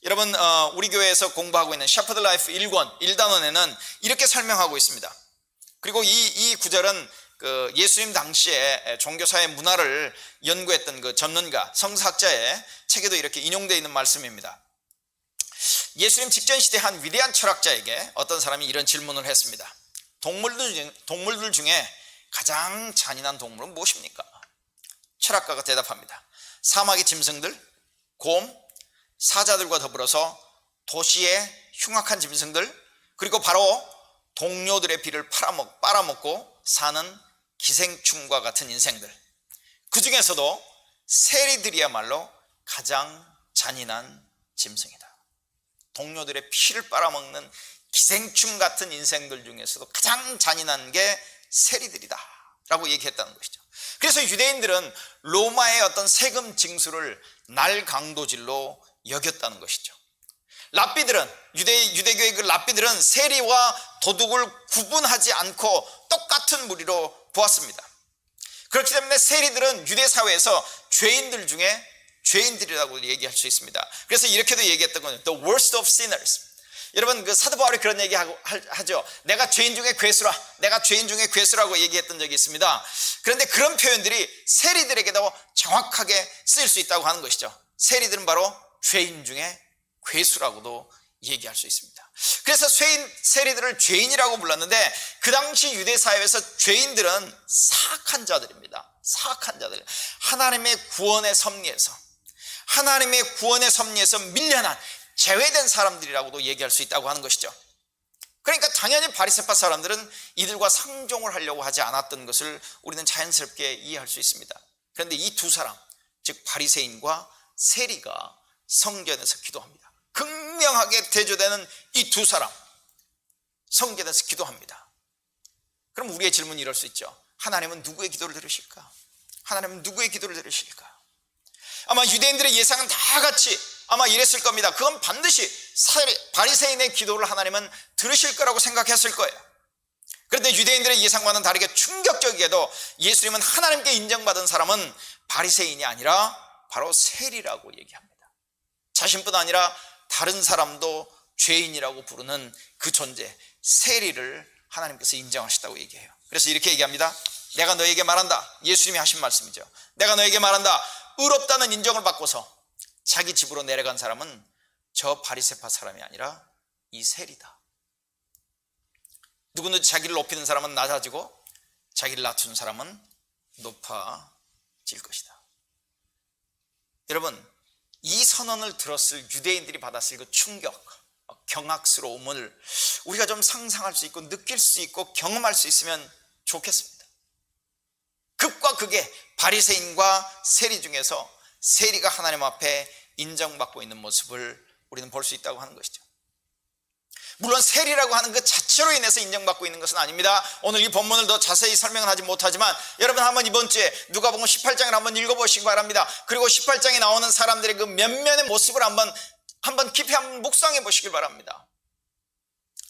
여러분, 우리 교회에서 공부하고 있는 셰퍼드 라이프 1권 1단원에는 이렇게 설명하고 있습니다. 그리고 이 구절은 그 예수님 당시에 종교사회 문화를 연구했던 그 전문가, 성사학자의 책에도 이렇게 인용되어 있는 말씀입니다. 예수님 직전 시대 한 위대한 철학자에게 어떤 사람이 이런 질문을 했습니다. 동물들 중에 가장 잔인한 동물은 무엇입니까? 철학가가 대답합니다. 사막의 짐승들, 곰, 사자들과 더불어서 도시의 흉악한 짐승들, 그리고 바로 동료들의 피를 빨아먹고 사는 기생충과 같은 인생들, 그 중에서도 세리들이야말로 가장 잔인한 짐승이다. 동료들의 피를 빨아먹는 기생충 같은 인생들 중에서도 가장 잔인한 게 세리들이다 라고 얘기했다는 것이죠. 그래서 유대인들은 로마의 어떤 세금 징수를 날강도질로 여겼다는 것이죠. 랍비들은, 유대교의 그 랍비들은 세리와 도둑을 구분하지 않고 똑같은 무리로 보았습니다. 그렇기 때문에 세리들은 유대 사회에서 죄인들 중에 죄인들이라고 얘기할 수 있습니다. 그래서 이렇게도 얘기했던 거예요. The worst of sinners. 여러분, 그 사도 바울이 그런 얘기 하죠. 내가 죄인 중에 괴수라, 내가 죄인 중에 괴수라고 얘기했던 적이 있습니다. 그런데 그런 표현들이 세리들에게도 정확하게 쓰일 수 있다고 하는 것이죠. 세리들은 바로 죄인 중에 괴수라고도 얘기할 수 있습니다. 그래서 세리들을 죄인이라고 불렀는데, 그 당시 유대 사회에서 죄인들은 사악한 자들입니다. 사악한 자들. 하나님의 구원의 섭리에서 밀려난 제외된 사람들이라고도 얘기할 수 있다고 하는 것이죠. 그러니까 당연히 바리새파 사람들은 이들과 상종을 하려고 하지 않았던 것을 우리는 자연스럽게 이해할 수 있습니다. 그런데 이 두 사람, 즉 바리새인과 세리가 성전에서 기도합니다. 극명하게 대조되는 이 두 사람, 성전에서 기도합니다. 그럼 우리의 질문이 이럴 수 있죠. 하나님은 누구의 기도를 들으실까? 하나님은 누구의 기도를 들으실까? 아마 유대인들의 예상은 다 같이 아마 이랬을 겁니다. 그건 반드시 바리새인의 기도를 하나님은 들으실 거라고 생각했을 거예요. 그런데 유대인들의 예상과는 다르게 충격적이게도 예수님은 하나님께 인정받은 사람은 바리새인이 아니라 바로 세리라고 얘기합니다. 자신뿐 아니라 다른 사람도 죄인이라고 부르는 그 존재, 세리를 하나님께서 인정하셨다고 얘기해요. 그래서 이렇게 얘기합니다. 내가 너에게 말한다. 예수님이 하신 말씀이죠. 내가 너에게 말한다. 의롭다는 인정을 받고서 자기 집으로 내려간 사람은 저 바리새파 사람이 아니라 이 세리다. 누구든지 자기를 높이는 사람은 낮아지고 자기를 낮추는 사람은 높아질 것이다. 여러분, 이 선언을 들었을 유대인들이 받았을 그 충격, 경악스러움을 우리가 좀 상상할 수 있고 느낄 수 있고 경험할 수 있으면 좋겠습니다. 극과 극의 바리새인과 세리 중에서 세리가 하나님 앞에 인정받고 있는 모습을 우리는 볼 수 있다고 하는 것이죠. 물론 세리라고 하는 그 자체로 인해서 인정받고 있는 것은 아닙니다. 오늘 이 본문을 더 자세히 설명은 하지 못하지만 여러분 한번 이번 주에 누가복음 18장을 한번 읽어보시기 바랍니다. 그리고 18장에 나오는 사람들의 그 면면의 모습을 한번 깊이 한번 묵상해 보시길 바랍니다.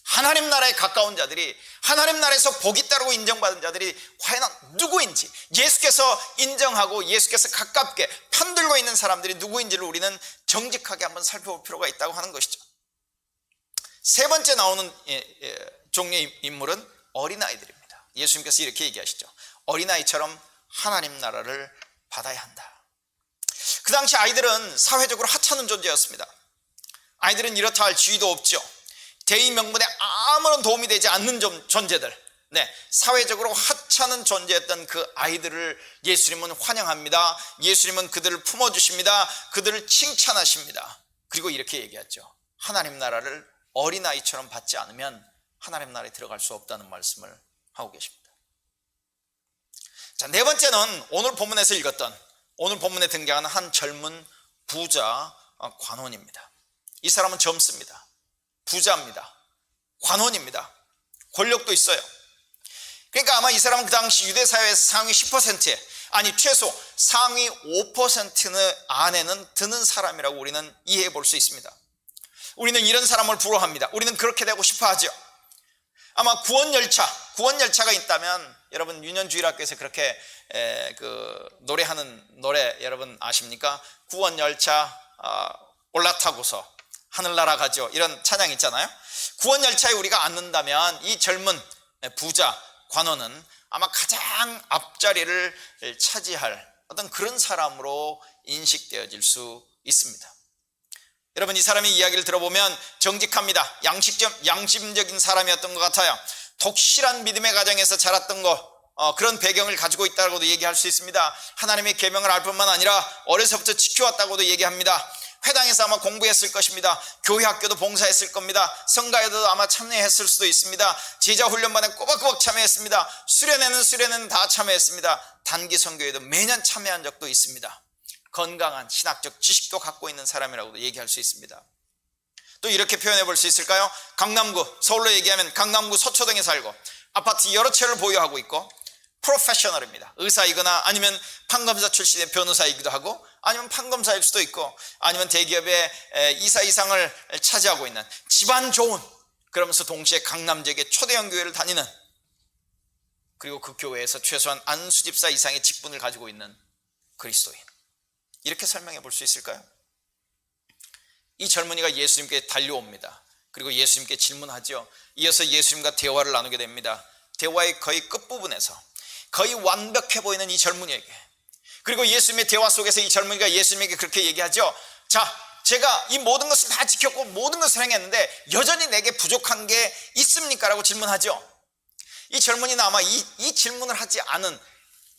하나님 나라에 가까운 자들이, 하나님 나라에서 복이 따르고 인정받은 자들이 과연 누구인지, 예수께서 인정하고 예수께서 가깝게 편들고 있는 사람들이 누구인지를 우리는 정직하게 한번 살펴볼 필요가 있다고 하는 것이죠. 세 번째 나오는 종류의 인물은 어린아이들입니다. 예수님께서 이렇게 얘기하시죠. 어린아이처럼 하나님 나라를 받아야 한다. 그 당시 아이들은 사회적으로 하찮은 존재였습니다. 아이들은 이렇다 할 지위도 없죠. 대의 명분에 아무런 도움이 되지 않는 존재들, 사회적으로 하찮은 존재였던 그 아이들을 예수님은 환영합니다. 예수님은 그들을 품어주십니다. 그들을 칭찬하십니다. 그리고 이렇게 얘기하죠. 하나님 나라를 어린아이처럼 받지 않으면 하나님 나라에 들어갈 수 없다는 말씀을 하고 계십니다. 자, 네 번째는 오늘 본문에서 읽었던, 오늘 본문에 등장하는 한 젊은 부자 관원입니다. 이 사람은 젊습니다. 부자입니다. 관원입니다. 권력도 있어요. 그러니까 아마 이 사람은 그 당시 유대 사회에서 상위 10%에, 아니 최소 상위 5% 안에는 드는 사람이라고 우리는 이해해 볼 수 있습니다. 우리는 이런 사람을 부러워합니다. 우리는 그렇게 되고 싶어 하죠. 아마 구원열차가 있다면, 여러분 유년주일학교에서 그렇게 노래하는 노래 여러분 아십니까? 구원열차 올라타고서 하늘나라 가죠. 이런 찬양 있잖아요. 구원열차에 우리가 앉는다면 이 젊은 부자 관원은 아마 가장 앞자리를 차지할 어떤 그런 사람으로 인식되어질 수 있습니다. 여러분, 이 사람의 이야기를 들어보면 정직합니다. 양심적인 사람이었던 것 같아요. 독실한 믿음의 가정에서 자랐던 그런 배경을 가지고 있다고도 얘기할 수 있습니다. 하나님의 계명을 알 뿐만 아니라 어려서부터 지켜왔다고도 얘기합니다. 회당에서 아마 공부했을 것입니다. 교회 학교도 봉사했을 겁니다. 성가에도 아마 참여했을 수도 있습니다. 제자훈련반에 꼬박꼬박 참여했습니다. 수련회는 다 참여했습니다. 단기 선교회도 매년 참여한 적도 있습니다. 건강한 신학적 지식도 갖고 있는 사람이라고도 얘기할 수 있습니다. 또 이렇게 표현해 볼 수 있을까요? 강남구, 서울로 얘기하면 강남구 서초동에 살고 아파트 여러 채를 보유하고 있고 프로페셔널입니다. 의사이거나 아니면 판검사 출신의 변호사이기도 하고, 아니면 판검사일 수도 있고, 아니면 대기업의 이사 이상을 차지하고 있는 집안 좋은, 그러면서 동시에 강남 지역의 초대형 교회를 다니는, 그리고 그 교회에서 최소한 안수집사 이상의 직분을 가지고 있는 그리스도인, 이렇게 설명해 볼 수 있을까요? 이 젊은이가 예수님께 달려옵니다. 그리고 예수님께 질문하죠. 이어서 예수님과 대화를 나누게 됩니다. 대화의 거의 끝부분에서 거의 완벽해 보이는 이 젊은이에게, 그리고 예수님의 대화 속에서 이 젊은이가 예수님에게 그렇게 얘기하죠. 자, 제가 이 모든 것을 다 지켰고 모든 것을 행했는데 여전히 내게 부족한 게 있습니까? 라고 질문하죠. 이 젊은이는 아마 이 질문을 하지 않은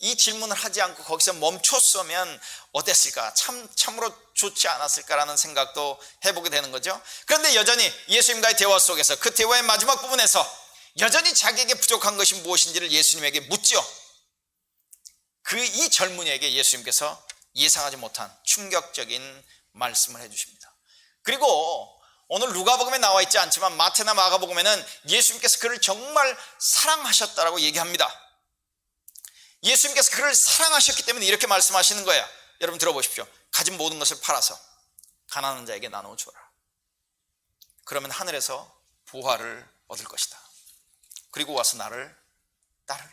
이 질문을 하지 않고 거기서 멈췄으면 어땠을까? 참으로 좋지 않았을까라는 생각도 해보게 되는 거죠. 그런데 여전히 예수님과의 대화 속에서 그 대화의 마지막 부분에서 여전히 자기에게 부족한 것이 무엇인지를 예수님에게 묻죠. 이 젊은이에게 예수님께서 예상하지 못한 충격적인 말씀을 해주십니다. 그리고 오늘 누가복음에 나와 있지 않지만 마태나 마가복음에는 예수님께서 그를 정말 사랑하셨다라고 얘기합니다. 예수님께서 그를 사랑하셨기 때문에 이렇게 말씀하시는 거예요. 여러분 들어보십시오. 가진 모든 것을 팔아서 가난한 자에게 나누어 주어라. 그러면 하늘에서 부활을 얻을 것이다. 그리고 와서 나를 따르라.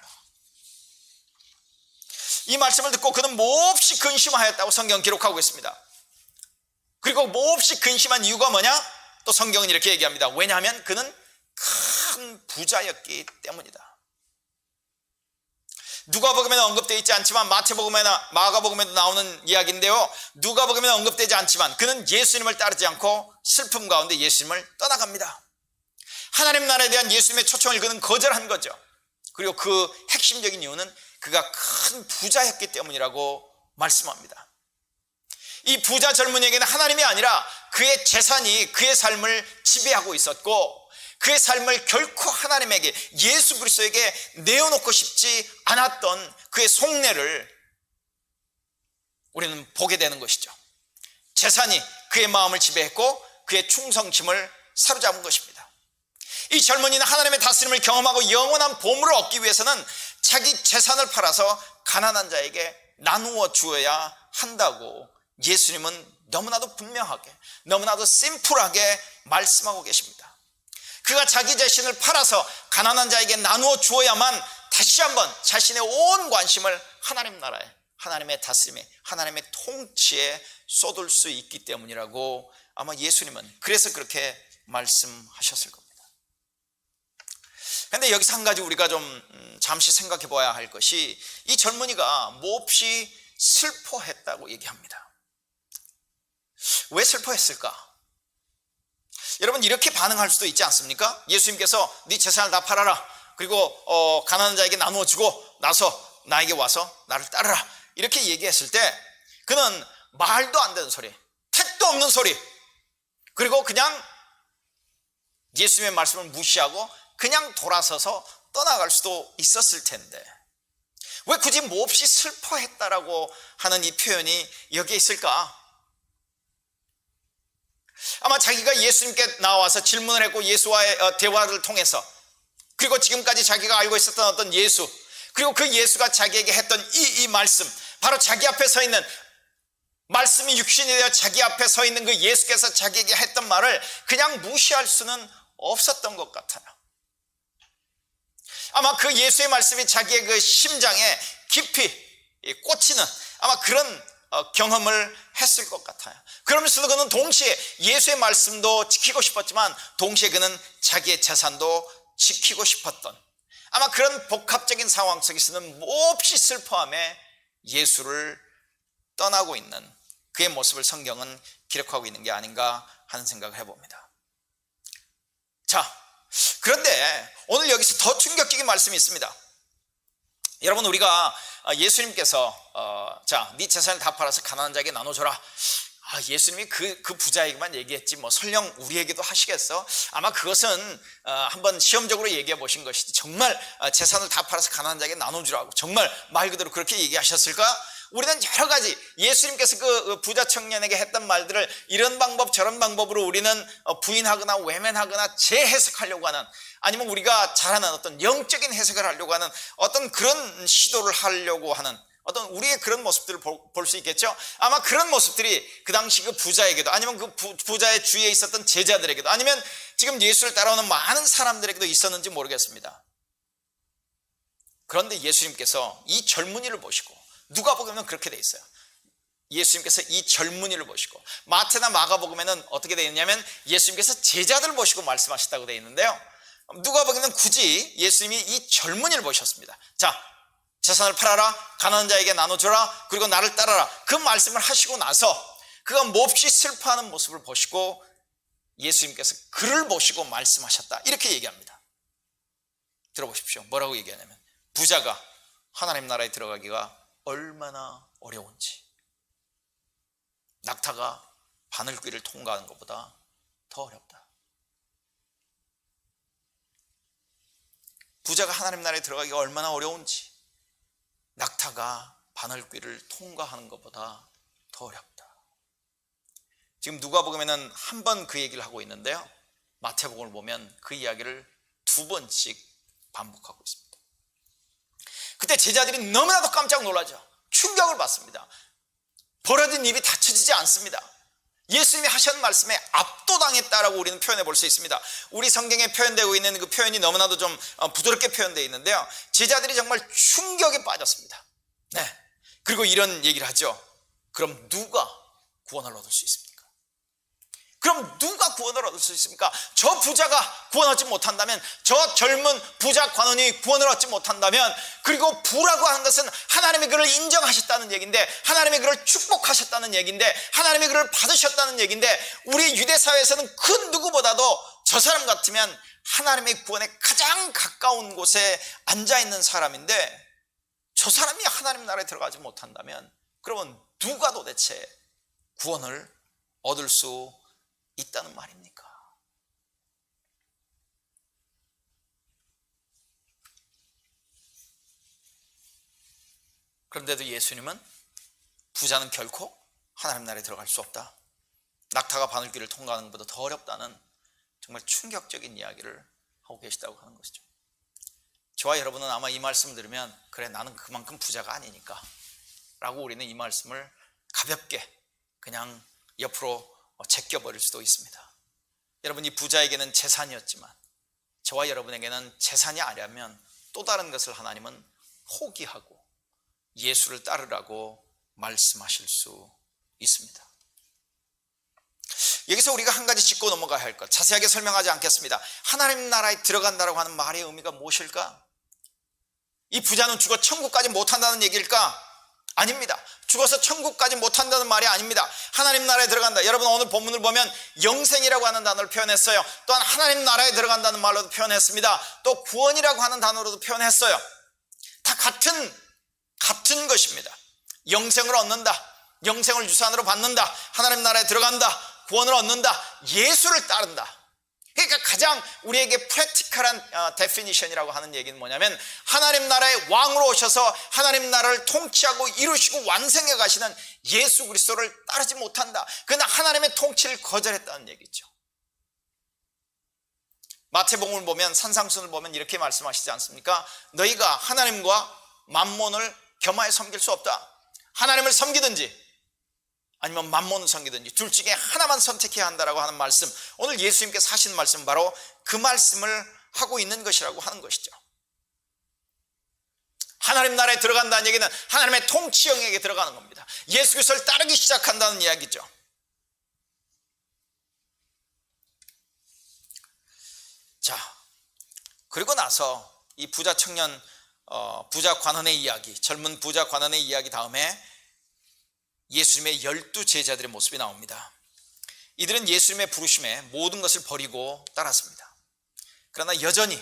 이 말씀을 듣고 그는 몹시 근심하였다고 성경은 기록하고 있습니다. 그리고 몹시 근심한 이유가 뭐냐? 또 성경은 이렇게 얘기합니다. 왜냐하면 그는 큰 부자였기 때문이다. 누가복음에는 언급되어 있지 않지만 마태복음이나 마가복음에도 나오는 이야기인데요, 누가복음에는 언급되지 않지만 그는 예수님을 따르지 않고 슬픔 가운데 예수님을 떠나갑니다. 하나님 나라에 대한 예수님의 초청을 그는 거절한 거죠. 그리고 그 핵심적인 이유는 그가 큰 부자였기 때문이라고 말씀합니다. 이 부자 젊은이에게는 하나님이 아니라 그의 재산이 그의 삶을 지배하고 있었고, 그의 삶을 결코 하나님에게, 예수 그리스도에게 내어놓고 싶지 않았던 그의 속내를 우리는 보게 되는 것이죠. 재산이 그의 마음을 지배했고 그의 충성심을 사로잡은 것입니다. 이 젊은이는 하나님의 다스림을 경험하고 영원한 보물을 얻기 위해서는 자기 재산을 팔아서 가난한 자에게 나누어 주어야 한다고 예수님은 너무나도 분명하게, 너무나도 심플하게 말씀하고 계십니다. 그가 자기 자신을 팔아서 가난한 자에게 나누어 주어야만 다시 한번 자신의 온 관심을 하나님 나라에, 하나님의 다스림에, 하나님의 통치에 쏟을 수 있기 때문이라고 아마 예수님은 그래서 그렇게 말씀하셨을 겁니다. 그런데 여기서 한 가지 우리가 좀 잠시 생각해 봐야 할 것이, 이 젊은이가 몹시 슬퍼했다고 얘기합니다. 왜 슬퍼했을까? 여러분 이렇게 반응할 수도 있지 않습니까? 예수님께서 네 재산을 다 팔아라, 그리고 가난한 자에게 나누어 주고 나서 나에게 와서 나를 따르라, 이렇게 얘기했을 때 그는 말도 안 되는 소리, 택도 없는 소리, 그리고 그냥 예수님의 말씀을 무시하고 그냥 돌아서서 떠나갈 수도 있었을 텐데, 왜 굳이 몹시 슬퍼했다라고 하는 이 표현이 여기에 있을까? 아마 자기가 예수님께 나와서 질문을 했고 예수와의 대화를 통해서, 그리고 지금까지 자기가 알고 있었던 어떤 예수, 그리고 그 예수가 자기에게 했던 이 말씀, 바로 자기 앞에 서 있는, 말씀이 육신이 되어 자기 앞에 서 있는 그 예수께서 자기에게 했던 말을 그냥 무시할 수는 없었던 것 같아요. 아마 그 예수의 말씀이 자기의 그 심장에 깊이 꽂히는 아마 그런 경험을 했을 것 같아요. 그러면서도 그는 동시에 예수의 말씀도 지키고 싶었지만 동시에 그는 자기의 재산도 지키고 싶었던, 아마 그런 복합적인 상황 속에서는 몹시 슬퍼함에 예수를 떠나고 있는 그의 모습을 성경은 기록하고 있는 게 아닌가 하는 생각을 해봅니다. 자, 그런데 오늘 여기서 더 충격적인 말씀이 있습니다. 여러분, 우리가 예수님께서 자, 네 재산을 다 팔아서 가난한 자에게 나눠줘라, 예수님이 그 부자에게만 얘기했지 뭐 설령 우리에게도 하시겠어? 아마 그것은 한번 시험적으로 얘기해 보신 것이지, 정말 재산을 다 팔아서 가난한 자에게 나눠주라고 정말 말 그대로 그렇게 얘기하셨을까? 우리는 여러 가지 예수님께서 그 부자 청년에게 했던 말들을 이런 방법 저런 방법으로 우리는 부인하거나 외면하거나 재해석하려고 하는, 아니면 우리가 잘하는 어떤 영적인 해석을 하려고 하는 어떤 그런 시도를 하려고 하는 어떤 우리의 그런 모습들을 볼 수 있겠죠. 아마 그런 모습들이 그 당시 그 부자에게도, 아니면 그 부자의 주위에 있었던 제자들에게도, 아니면 지금 예수를 따라오는 많은 사람들에게도 있었는지 모르겠습니다. 그런데 예수님께서 이 젊은이를 보시고, 누가복음에는 그렇게 돼 있어요. 예수님께서 이 젊은이를 보시고, 마태나 마가복음에는 어떻게 되어 있냐면 예수님께서 제자들을 보시고 말씀하셨다고 되어 있는데요, 누가복음에는 굳이 예수님이 이 젊은이를 보셨습니다. 자, 재산을 팔아라, 가난한 자에게 나눠줘라, 그리고 나를 따라라, 그 말씀을 하시고 나서 그가 몹시 슬퍼하는 모습을 보시고 예수님께서 그를 보시고 말씀하셨다, 이렇게 얘기합니다. 들어보십시오. 뭐라고 얘기하냐면, 부자가 하나님 나라에 들어가기가 얼마나 어려운지, 낙타가 바늘귀를 통과하는 것보다 더 어렵다. 부자가 하나님 나라에 들어가기가 얼마나 어려운지, 낙타가 바늘귀를 통과하는 것보다 더 어렵다. 지금 누가복음에는 한 번 그 얘기를 하고 있는데요, 마태복음을 보면 그 이야기를 2번씩 반복하고 있습니다. 그때 제자들이 너무나도 깜짝 놀라죠. 충격을 받습니다. 벌어진 입이 닫혀지지 않습니다. 예수님이 하신 말씀에 압도당했다라고 우리는 표현해 볼 수 있습니다. 우리 성경에 표현되고 있는 그 표현이 너무나도 좀 부드럽게 표현되어 있는데요, 제자들이 정말 충격에 빠졌습니다. 네. 그리고 이런 얘기를 하죠. 그럼 누가 구원을 얻을 수 있습니까? 그럼 누가 구원을 얻을 수 있습니까? 저 부자가 구원 얻지 못한다면, 저 젊은 부자 관원이 구원을 얻지 못한다면, 그리고 부라고 하는 것은 하나님이 그를 인정하셨다는 얘기인데, 하나님이 그를 축복하셨다는 얘기인데, 하나님이 그를 받으셨다는 얘기인데, 우리 유대사회에서는 그 누구보다도 저 사람 같으면 하나님의 구원에 가장 가까운 곳에 앉아있는 사람인데, 저 사람이 하나님 나라에 들어가지 못한다면 그러면 누가 도대체 구원을 얻을 수 있다는 말입니까? 그런데도 예수님은 부자는 결코 하나님 나라에 들어갈 수 없다, 낙타가 바늘귀를 통과하는 것보다 더 어렵다는 정말 충격적인 이야기를 하고 계시다고 하는 것이죠. 저와 여러분은 아마 이 말씀을 들으면, 그래, 나는 그만큼 부자가 아니니까 라고 우리는 이 말씀을 가볍게 그냥 옆으로 제껴버릴 수도 있습니다. 여러분, 이 부자에게는 재산이었지만 저와 여러분에게는 재산이 아니라면 또 다른 것을 하나님은 포기하고 예수를 따르라고 말씀하실 수 있습니다. 여기서 우리가 한 가지 짚고 넘어가야 할 것, 자세하게 설명하지 않겠습니다. 하나님 나라에 들어간다라고 하는 말의 의미가 무엇일까? 이 부자는 죽어 천국까지 못한다는 얘기일까? 아닙니다. 죽어서 천국까지 못한다는 말이 아닙니다. 하나님 나라에 들어간다. 여러분, 오늘 본문을 보면 영생이라고 하는 단어를 표현했어요. 또한 하나님 나라에 들어간다는 말로도 표현했습니다. 또 구원이라고 하는 단어로도 표현했어요. 다 같은 것입니다. 영생을 얻는다, 영생을 유산으로 받는다, 하나님 나라에 들어간다, 구원을 얻는다, 예수를 따른다. 그러니까 가장 우리에게 프랙티컬한 데피니션이라고 하는 얘기는 뭐냐면, 하나님 나라의 왕으로 오셔서 하나님 나라를 통치하고 이루시고 완성해 가시는 예수 그리스도를 따르지 못한다, 그러나 하나님의 통치를 거절했다는 얘기죠. 마태복음을 보면, 산상순을 보면 이렇게 말씀하시지 않습니까? 너희가 하나님과 맘몬을 겸하여 섬길 수 없다. 하나님을 섬기든지 아니면 맘몬을 섬기든지 둘 중에 하나만 선택해야 한다라고 하는 말씀, 오늘 예수님께서 하신 말씀, 바로 그 말씀을 하고 있는 것이라고 하는 것이죠. 하나님 나라에 들어간다는 얘기는 하나님의 통치 영역에 들어가는 겁니다. 예수 그리스도를 따르기 시작한다는 이야기죠. 자, 그리고 나서 이 부자 청년, 부자 관원의 이야기, 젊은 부자 관원의 이야기 다음에 예수님의 12 제자들의 모습이 나옵니다. 이들은 예수님의 부르심에 모든 것을 버리고 따랐습니다. 그러나 여전히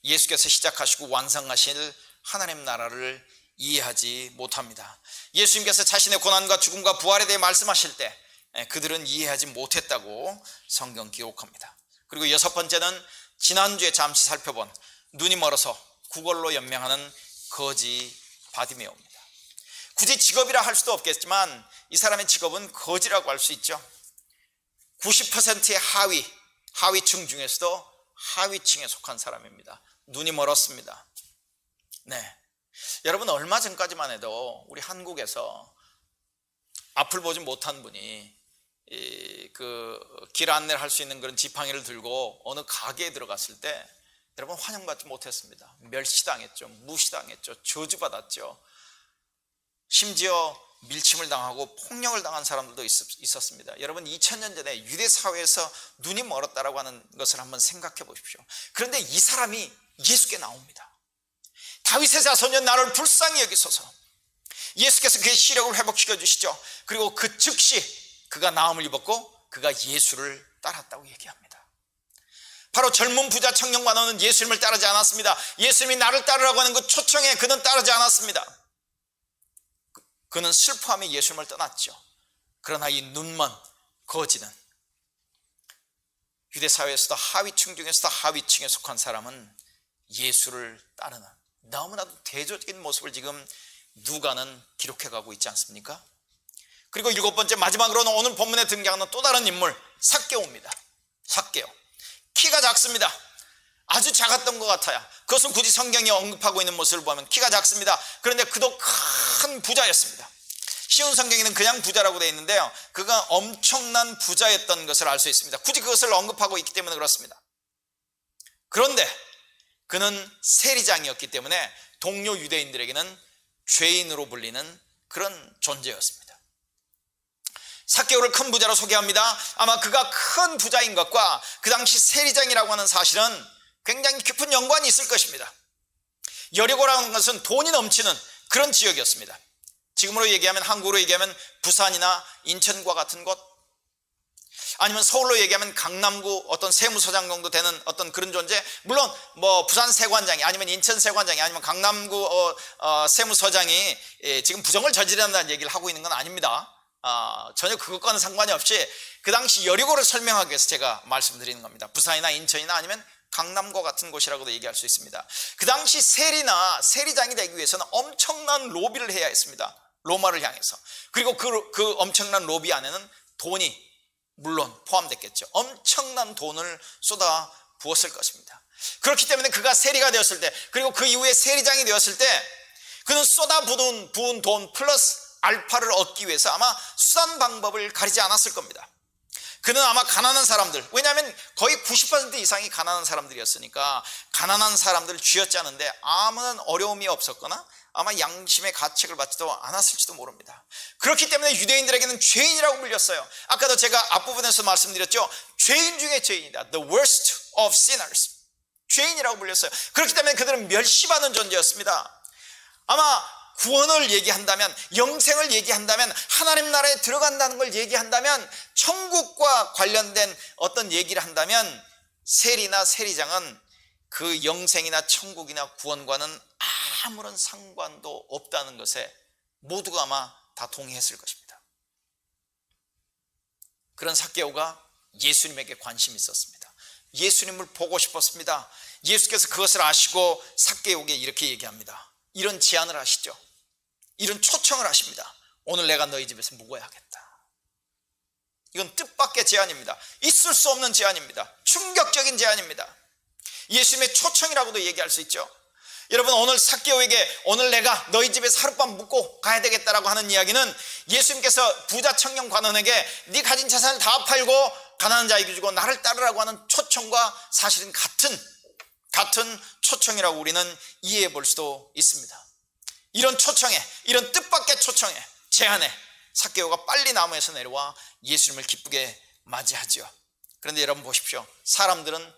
예수께서 시작하시고 완성하실 하나님 나라를 이해하지 못합니다. 예수님께서 자신의 고난과 죽음과 부활에 대해 말씀하실 때 그들은 이해하지 못했다고 성경 기록합니다. 그리고 6번째는 지난주에 잠시 살펴본 눈이 멀어서 구걸로 연명하는 거지 바디메오입니다. 굳이 직업이라 할 수도 없겠지만 이 사람의 직업은 거지라고 할 수 있죠. 90%의 하위층 중에서도 하위층에 속한 사람입니다. 눈이 멀었습니다. 네, 여러분, 얼마 전까지만 해도 우리 한국에서 앞을 보지 못한 분이 길 안내를 할 수 있는 그런 지팡이를 들고 어느 가게에 들어갔을 때 여러분, 환영받지 못했습니다. 멸시당했죠, 무시당했죠, 저주받았죠. 심지어 밀침을 당하고 폭력을 당한 사람들도 있었습니다. 여러분, 2000년 전에 유대 사회에서 눈이 멀었다라고 하는 것을 한번 생각해 보십시오. 그런데 이 사람이 예수께 나옵니다. 다윗의 자손이여 나를 불쌍히 여기소서. 예수께서 그의 시력을 회복시켜 주시죠. 그리고 그 즉시 그가 나음을 입었고 그가 예수를 따랐다고 얘기합니다. 바로 젊은 부자 청년 관원은 예수님을 따르지 않았습니다. 예수님이 나를 따르라고 하는 그 초청에 그는 따르지 않았습니다. 그는 슬퍼하며 예수님을 떠났죠. 그러나 이 눈먼 거지는 유대사회에서도 하위층 중에서도 하위층에 속한 사람은 예수를 따르는 너무나도 대조적인 모습을 지금 누가는 기록해가고 있지 않습니까? 그리고 7번째, 마지막으로는 오늘 본문에 등장하는 또 다른 인물, 삭개오입니다. 삭개오. 키가 작습니다. 아주 작았던 것 같아요. 그것은 굳이 성경이 언급하고 있는 모습을 보면 키가 작습니다. 그런데 그도 큰 부자였습니다. 쉬운 성경에는 그냥 부자라고 되어 있는데요, 그가 엄청난 부자였던 것을 알 수 있습니다. 굳이 그것을 언급하고 있기 때문에 그렇습니다. 그런데 그는 세리장이었기 때문에 동료 유대인들에게는 죄인으로 불리는 그런 존재였습니다. 삭개오를 큰 부자로 소개합니다. 아마 그가 큰 부자인 것과 그 당시 세리장이라고 하는 사실은 굉장히 깊은 연관이 있을 것입니다. 여리고라는 것은 돈이 넘치는 그런 지역이었습니다. 지금으로 얘기하면, 한국으로 얘기하면 부산이나 인천과 같은 곳, 아니면 서울로 얘기하면 강남구 어떤 세무서장 정도 되는 어떤 그런 존재. 물론 뭐 부산 세관장이 아니면 인천 세관장이 아니면 강남구 세무서장이 지금 부정을 저지른다는 얘기를 하고 있는 건 아닙니다. 전혀 그것과는 상관이 없이 그 당시 여리고를 설명하기 위해서 제가 말씀드리는 겁니다. 부산이나 인천이나 아니면 강남과 같은 곳이라고도 얘기할 수 있습니다. 그 당시 세리나 세리장이 되기 위해서는 엄청난 로비를 해야 했습니다. 로마를 향해서. 그리고 그 엄청난 로비 안에는 돈이 물론 포함됐겠죠. 엄청난 돈을 쏟아 부었을 것입니다. 그렇기 때문에 그가 세리가 되었을 때, 그리고 그 이후에 세리장이 되었을 때, 그는 쏟아 부은 돈 플러스 알파를 얻기 위해서 아마 수단 방법을 가리지 않았을 겁니다. 그는 아마 가난한 사람들, 왜냐하면 거의 90% 이상이 가난한 사람들이었으니까 가난한 사람들을 쥐어짜는데 아무런 어려움이 없었거나 아마 양심의 가책을 받지도 않았을지도 모릅니다. 그렇기 때문에 유대인들에게는 죄인이라고 불렸어요. 아까도 제가 앞부분에서 말씀드렸죠. 죄인 중에 죄인이다. The worst of sinners. 죄인이라고 불렸어요. 그렇기 때문에 그들은 멸시받는 존재였습니다. 아마 구원을 얘기한다면, 영생을 얘기한다면, 하나님 나라에 들어간다는 걸 얘기한다면, 천국과 관련된 어떤 얘기를 한다면 세리나 세리장은 그 영생이나 천국이나 구원과는 아무런 상관도 없다는 것에 모두가 아마 다 동의했을 것입니다. 그런 삭개오가 예수님에게 관심이 있었습니다. 예수님을 보고 싶었습니다. 예수께서 그것을 아시고 삭개오에게 이렇게 얘기합니다. 이런 제안을 하시죠. 이런 초청을 하십니다. 오늘 내가 너희 집에서 묵어야 하겠다. 이건 뜻밖의 제안입니다. 있을 수 없는 제안입니다. 충격적인 제안입니다. 예수님의 초청이라고도 얘기할 수 있죠. 여러분, 오늘 삭개오에게 오늘 내가 너희 집에서 하룻밤 묵고 가야 되겠다라고 하는 이야기는 예수님께서 부자 청년 관원에게 네 가진 재산을 다 팔고 가난한 자에게 주고 나를 따르라고 하는 초청과 사실은 같은 초청이라고 우리는 이해해 볼 수도 있습니다. 이런 초청에, 이런 뜻밖의 초청에, 제안에 삭개오가 빨리 나무에서 내려와 예수님을 기쁘게 맞이하죠. 그런데 여러분 보십시오. 사람들은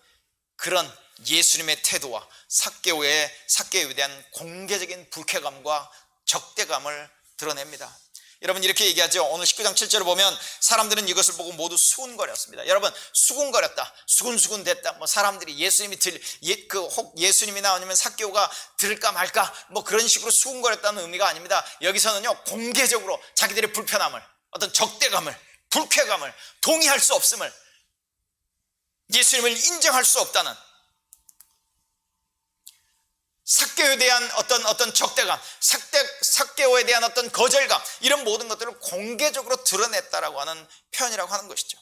그런 예수님의 태도와 삭개오에 대한 공개적인 불쾌감과 적대감을 드러냅니다. 여러분, 이렇게 얘기하죠. 오늘 19장 7절을 보면 사람들은 이것을 보고 모두 수군거렸습니다. 여러분, 수군거렸다, 수군수군 됐다, 뭐 사람들이 혹 예수님이나 아니면 삭개오가 들을까 말까 뭐 그런 식으로 수군거렸다는 의미가 아닙니다. 여기서는요, 공개적으로 자기들의 불편함을, 어떤 적대감을, 불쾌감을, 동의할 수 없음을, 예수님을 인정할 수 없다는, 삭개오에 대한 어떤 적대감, 삭개오에 대한 어떤 거절감, 이런 모든 것들을 공개적으로 드러냈다라고 하는 표현이라고 하는 것이죠.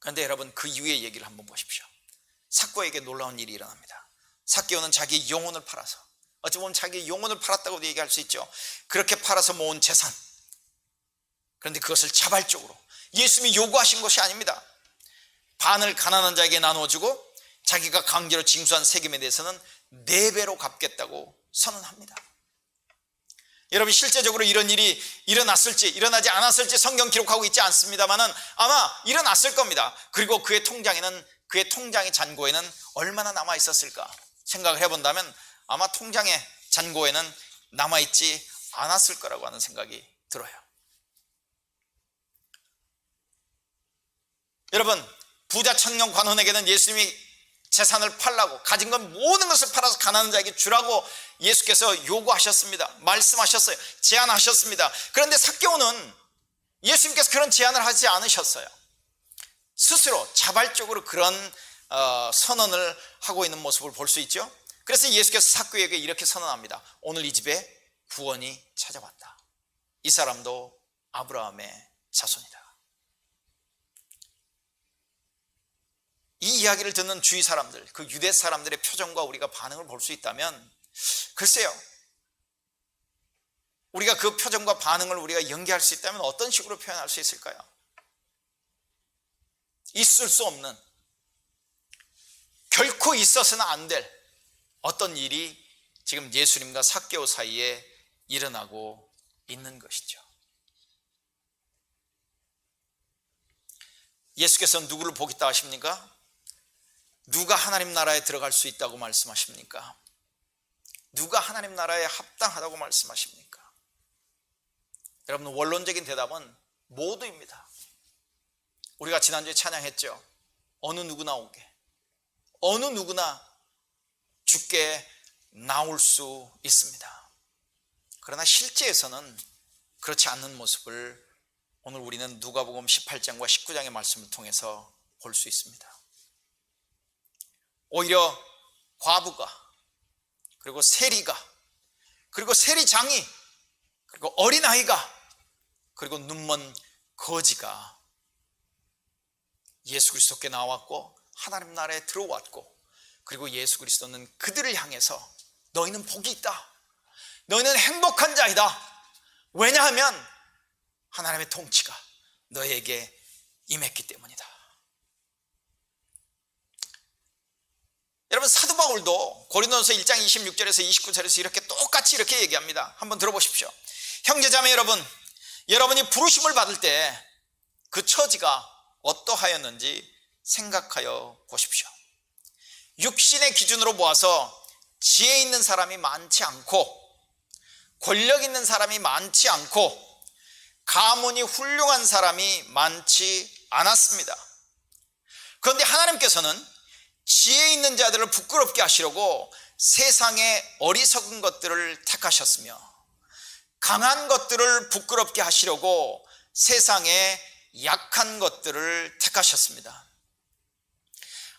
그런데 여러분, 그 이후의 얘기를 한번 보십시오. 삭개오에게 놀라운 일이 일어납니다. 삭개오는 자기 영혼을 팔아서, 어찌 보면 자기 영혼을 팔았다고도 얘기할 수 있죠. 그렇게 팔아서 모은 재산, 그런데 그것을 자발적으로 예수님이 요구하신 것이 아닙니다. 반을 가난한 자에게 나누어주고 자기가 강제로 징수한 세금에 대해서는 4배로 갚겠다고 선언합니다. 여러분, 실제적으로 이런 일이 일어났을지 일어나지 않았을지 성경 기록하고 있지 않습니다만은 아마 일어났을 겁니다. 그리고 그의 통장의 잔고에는 얼마나 남아 있었을까 생각을 해본다면 아마 통장의 잔고에는 남아있지 않았을 거라고 하는 생각이 들어요. 여러분, 부자 청년 관원에게는 예수님이 재산을 팔라고, 가진 건 모든 것을 팔아서 가난한 자에게 주라고 예수께서 요구하셨습니다. 말씀하셨어요. 제안하셨습니다. 그런데 삭개오는 예수님께서 그런 제안을 하지 않으셨어요. 스스로 자발적으로 그런 선언을 하고 있는 모습을 볼 수 있죠. 그래서 예수께서 삭개오에게 이렇게 선언합니다. 오늘 이 집에 구원이 찾아왔다. 이 사람도 아브라함의 자손이다. 이 이야기를 듣는 주위 사람들, 그 유대 사람들의 표정과 우리가 반응을 볼 수 있다면, 글쎄요, 우리가 그 표정과 반응을 우리가 연기할 수 있다면 어떤 식으로 표현할 수 있을까요? 있을 수 없는, 결코 있어서는 안 될 어떤 일이 지금 예수님과 삭개오 사이에 일어나고 있는 것이죠. 예수께서 누구를 보겠다 하십니까? 누가 하나님 나라에 들어갈 수 있다고 말씀하십니까? 누가 하나님 나라에 합당하다고 말씀하십니까? 여러분, 원론적인 대답은 모두입니다. 우리가 지난주에 찬양했죠. 어느 누구나 오게, 어느 누구나 주께 나올 수 있습니다. 그러나 실제에서는 그렇지 않는 모습을 오늘 우리는 누가복음 18장과 19장의 말씀을 통해서 볼 수 있습니다. 오히려 과부가, 그리고 세리가, 그리고 세리장이, 그리고 어린아이가, 그리고 눈먼 거지가 예수 그리스도께 나왔고 하나님 나라에 들어왔고, 그리고 예수 그리스도는 그들을 향해서 너희는 복이 있다, 너희는 행복한 자이다. 왜냐하면 하나님의 통치가 너희에게 임했기 때문이다. 여러분, 사도 바울도 고린도전서 1장 26절에서 29절에서 이렇게 똑같이 이렇게 얘기합니다. 한번 들어보십시오. 형제자매 여러분, 여러분이 부르심을 받을 때 그 처지가 어떠하였는지 생각하여 보십시오. 육신의 기준으로 모아서 지혜 있는 사람이 많지 않고, 권력 있는 사람이 많지 않고, 가문이 훌륭한 사람이 많지 않았습니다. 그런데 하나님께서는 지혜 있는 자들을 부끄럽게 하시려고 세상의 어리석은 것들을 택하셨으며, 강한 것들을 부끄럽게 하시려고 세상의 약한 것들을 택하셨습니다.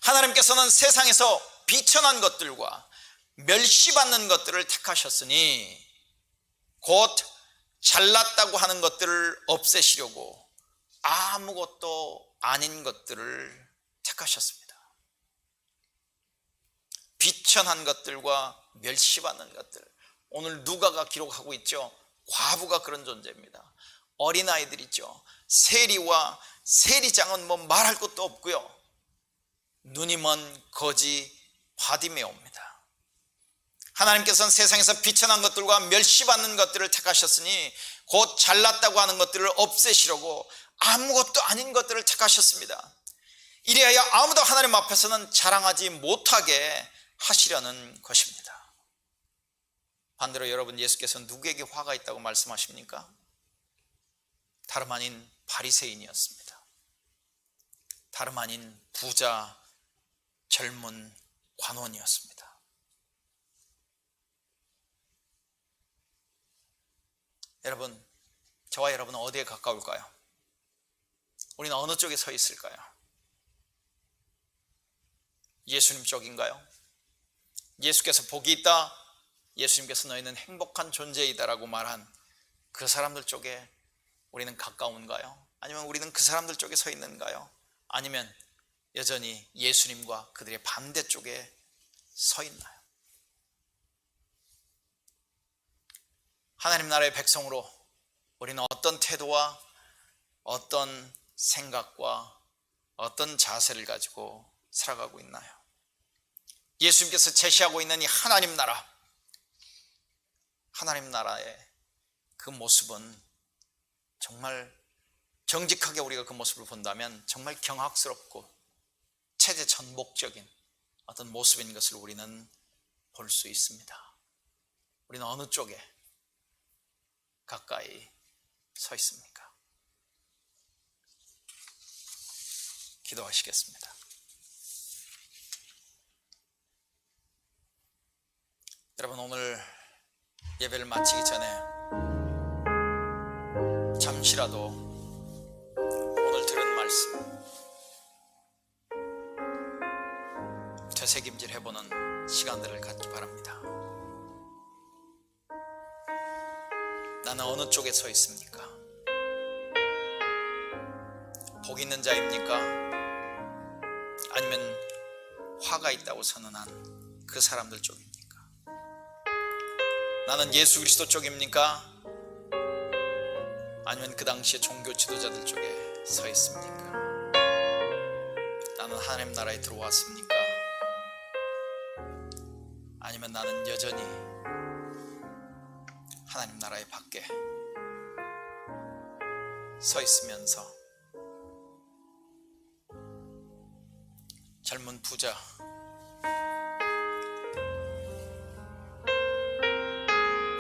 하나님께서는 세상에서 비천한 것들과 멸시받는 것들을 택하셨으니 곧 잘났다고 하는 것들을 없애시려고 아무것도 아닌 것들을 택하셨습니다. 비천한 것들과 멸시받는 것들, 오늘 누가가 기록하고 있죠. 과부가 그런 존재입니다. 어린아이들이죠. 세리와 세리장은 뭐 말할 것도 없고요. 눈이 먼 거지 바디메오입니다. 하나님께서는 세상에서 비천한 것들과 멸시받는 것들을 택하셨으니 곧 잘났다고 하는 것들을 없애시려고 아무것도 아닌 것들을 택하셨습니다. 이래야 아무도 하나님 앞에서는 자랑하지 못하게 하시려는 것입니다. 반대로 여러분, 예수께서 누구에게 화가 있다고 말씀하십니까? 다름 아닌 바리새인이었습니다. 다름 아닌 부자 젊은 관원이었습니다. 여러분, 저와 여러분은 어디에 가까울까요? 우리는 어느 쪽에 서 있을까요? 예수님 쪽인가요? 예수께서 복이 있다, 예수님께서 너희는 행복한 존재이다라고 말한 그 사람들 쪽에 우리는 가까운가요? 아니면 우리는 그 사람들 쪽에 서 있는가요? 아니면 여전히 예수님과 그들의 반대쪽에 서 있나요? 하나님 나라의 백성으로 우리는 어떤 태도와 어떤 생각과 어떤 자세를 가지고 살아가고 있나요? 예수님께서 제시하고 있는 이 하나님 나라의 그 모습은 정말 정직하게 우리가 그 모습을 본다면 정말 경악스럽고 체제전복적인 어떤 모습인 것을 우리는 볼 수 있습니다. 우리는 어느 쪽에 가까이 서 있습니까? 기도하시겠습니다. 여러분, 오늘 예배를 마치기 전에 잠시라도 오늘 들은 말씀 되새김질 해보는 시간들을 갖기 바랍니다. 나는 어느 쪽에 서 있습니까? 복 있는 자입니까? 아니면 화가 있다고 선언한 그 사람들 쪽입니까? 나는 예수 그리스도 쪽입니까? 아니면 그 당시에 종교 지도자들 쪽에 서 있습니까? 나는 하나님 나라에 들어왔습니까? 아니면 나는 여전히 하나님 나라의 밖에 서 있으면서 젊은 부자,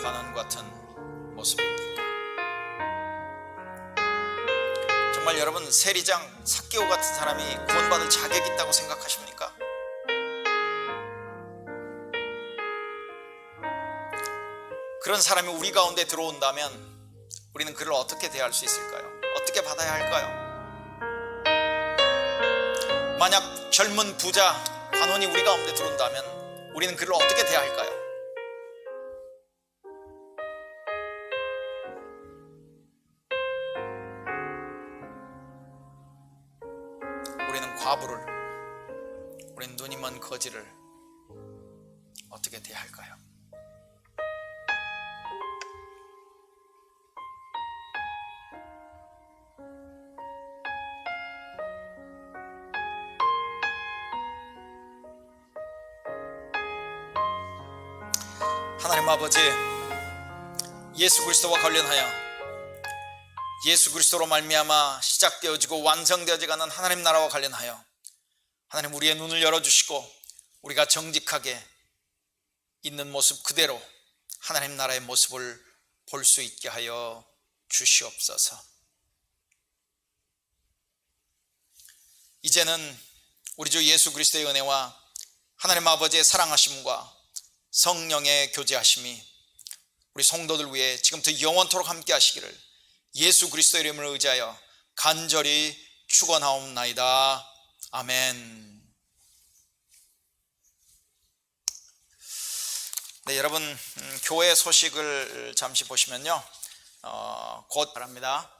관원 같은 모습입니까? 정말 여러분, 세리장 삭개오 같은 사람이 구원받을 자격이 있다고 생각하십니까? 그런 사람이 우리 가운데 들어온다면 우리는 그를 어떻게 대할 수 있을까요? 어떻게 받아야 할까요? 만약 젊은 부자, 관원이 우리 가운데 들어온다면 우리는 그를 어떻게 대할까요? 우리는 과부를, 우리는 눈이 먼 거지를 어떻게 대할까요? 하나님 아버지, 예수 그리스도와 관련하여 예수 그리스도로 말미암아 시작되어지고 완성되어지가는 하나님 나라와 관련하여 하나님, 우리의 눈을 열어주시고 우리가 정직하게 있는 모습 그대로 하나님 나라의 모습을 볼 수 있게 하여 주시옵소서. 이제는 우리 주 예수 그리스도의 은혜와 하나님 아버지의 사랑하심과 성령의 교제하심이 우리 성도들 위해 지금부터 영원토록 함께 하시기를 예수 그리스도의 이름을 의지하여 간절히 축원하옵나이다. 아멘. 네, 여러분, 교회 소식을 잠시 보시면요, 곧 바랍니다.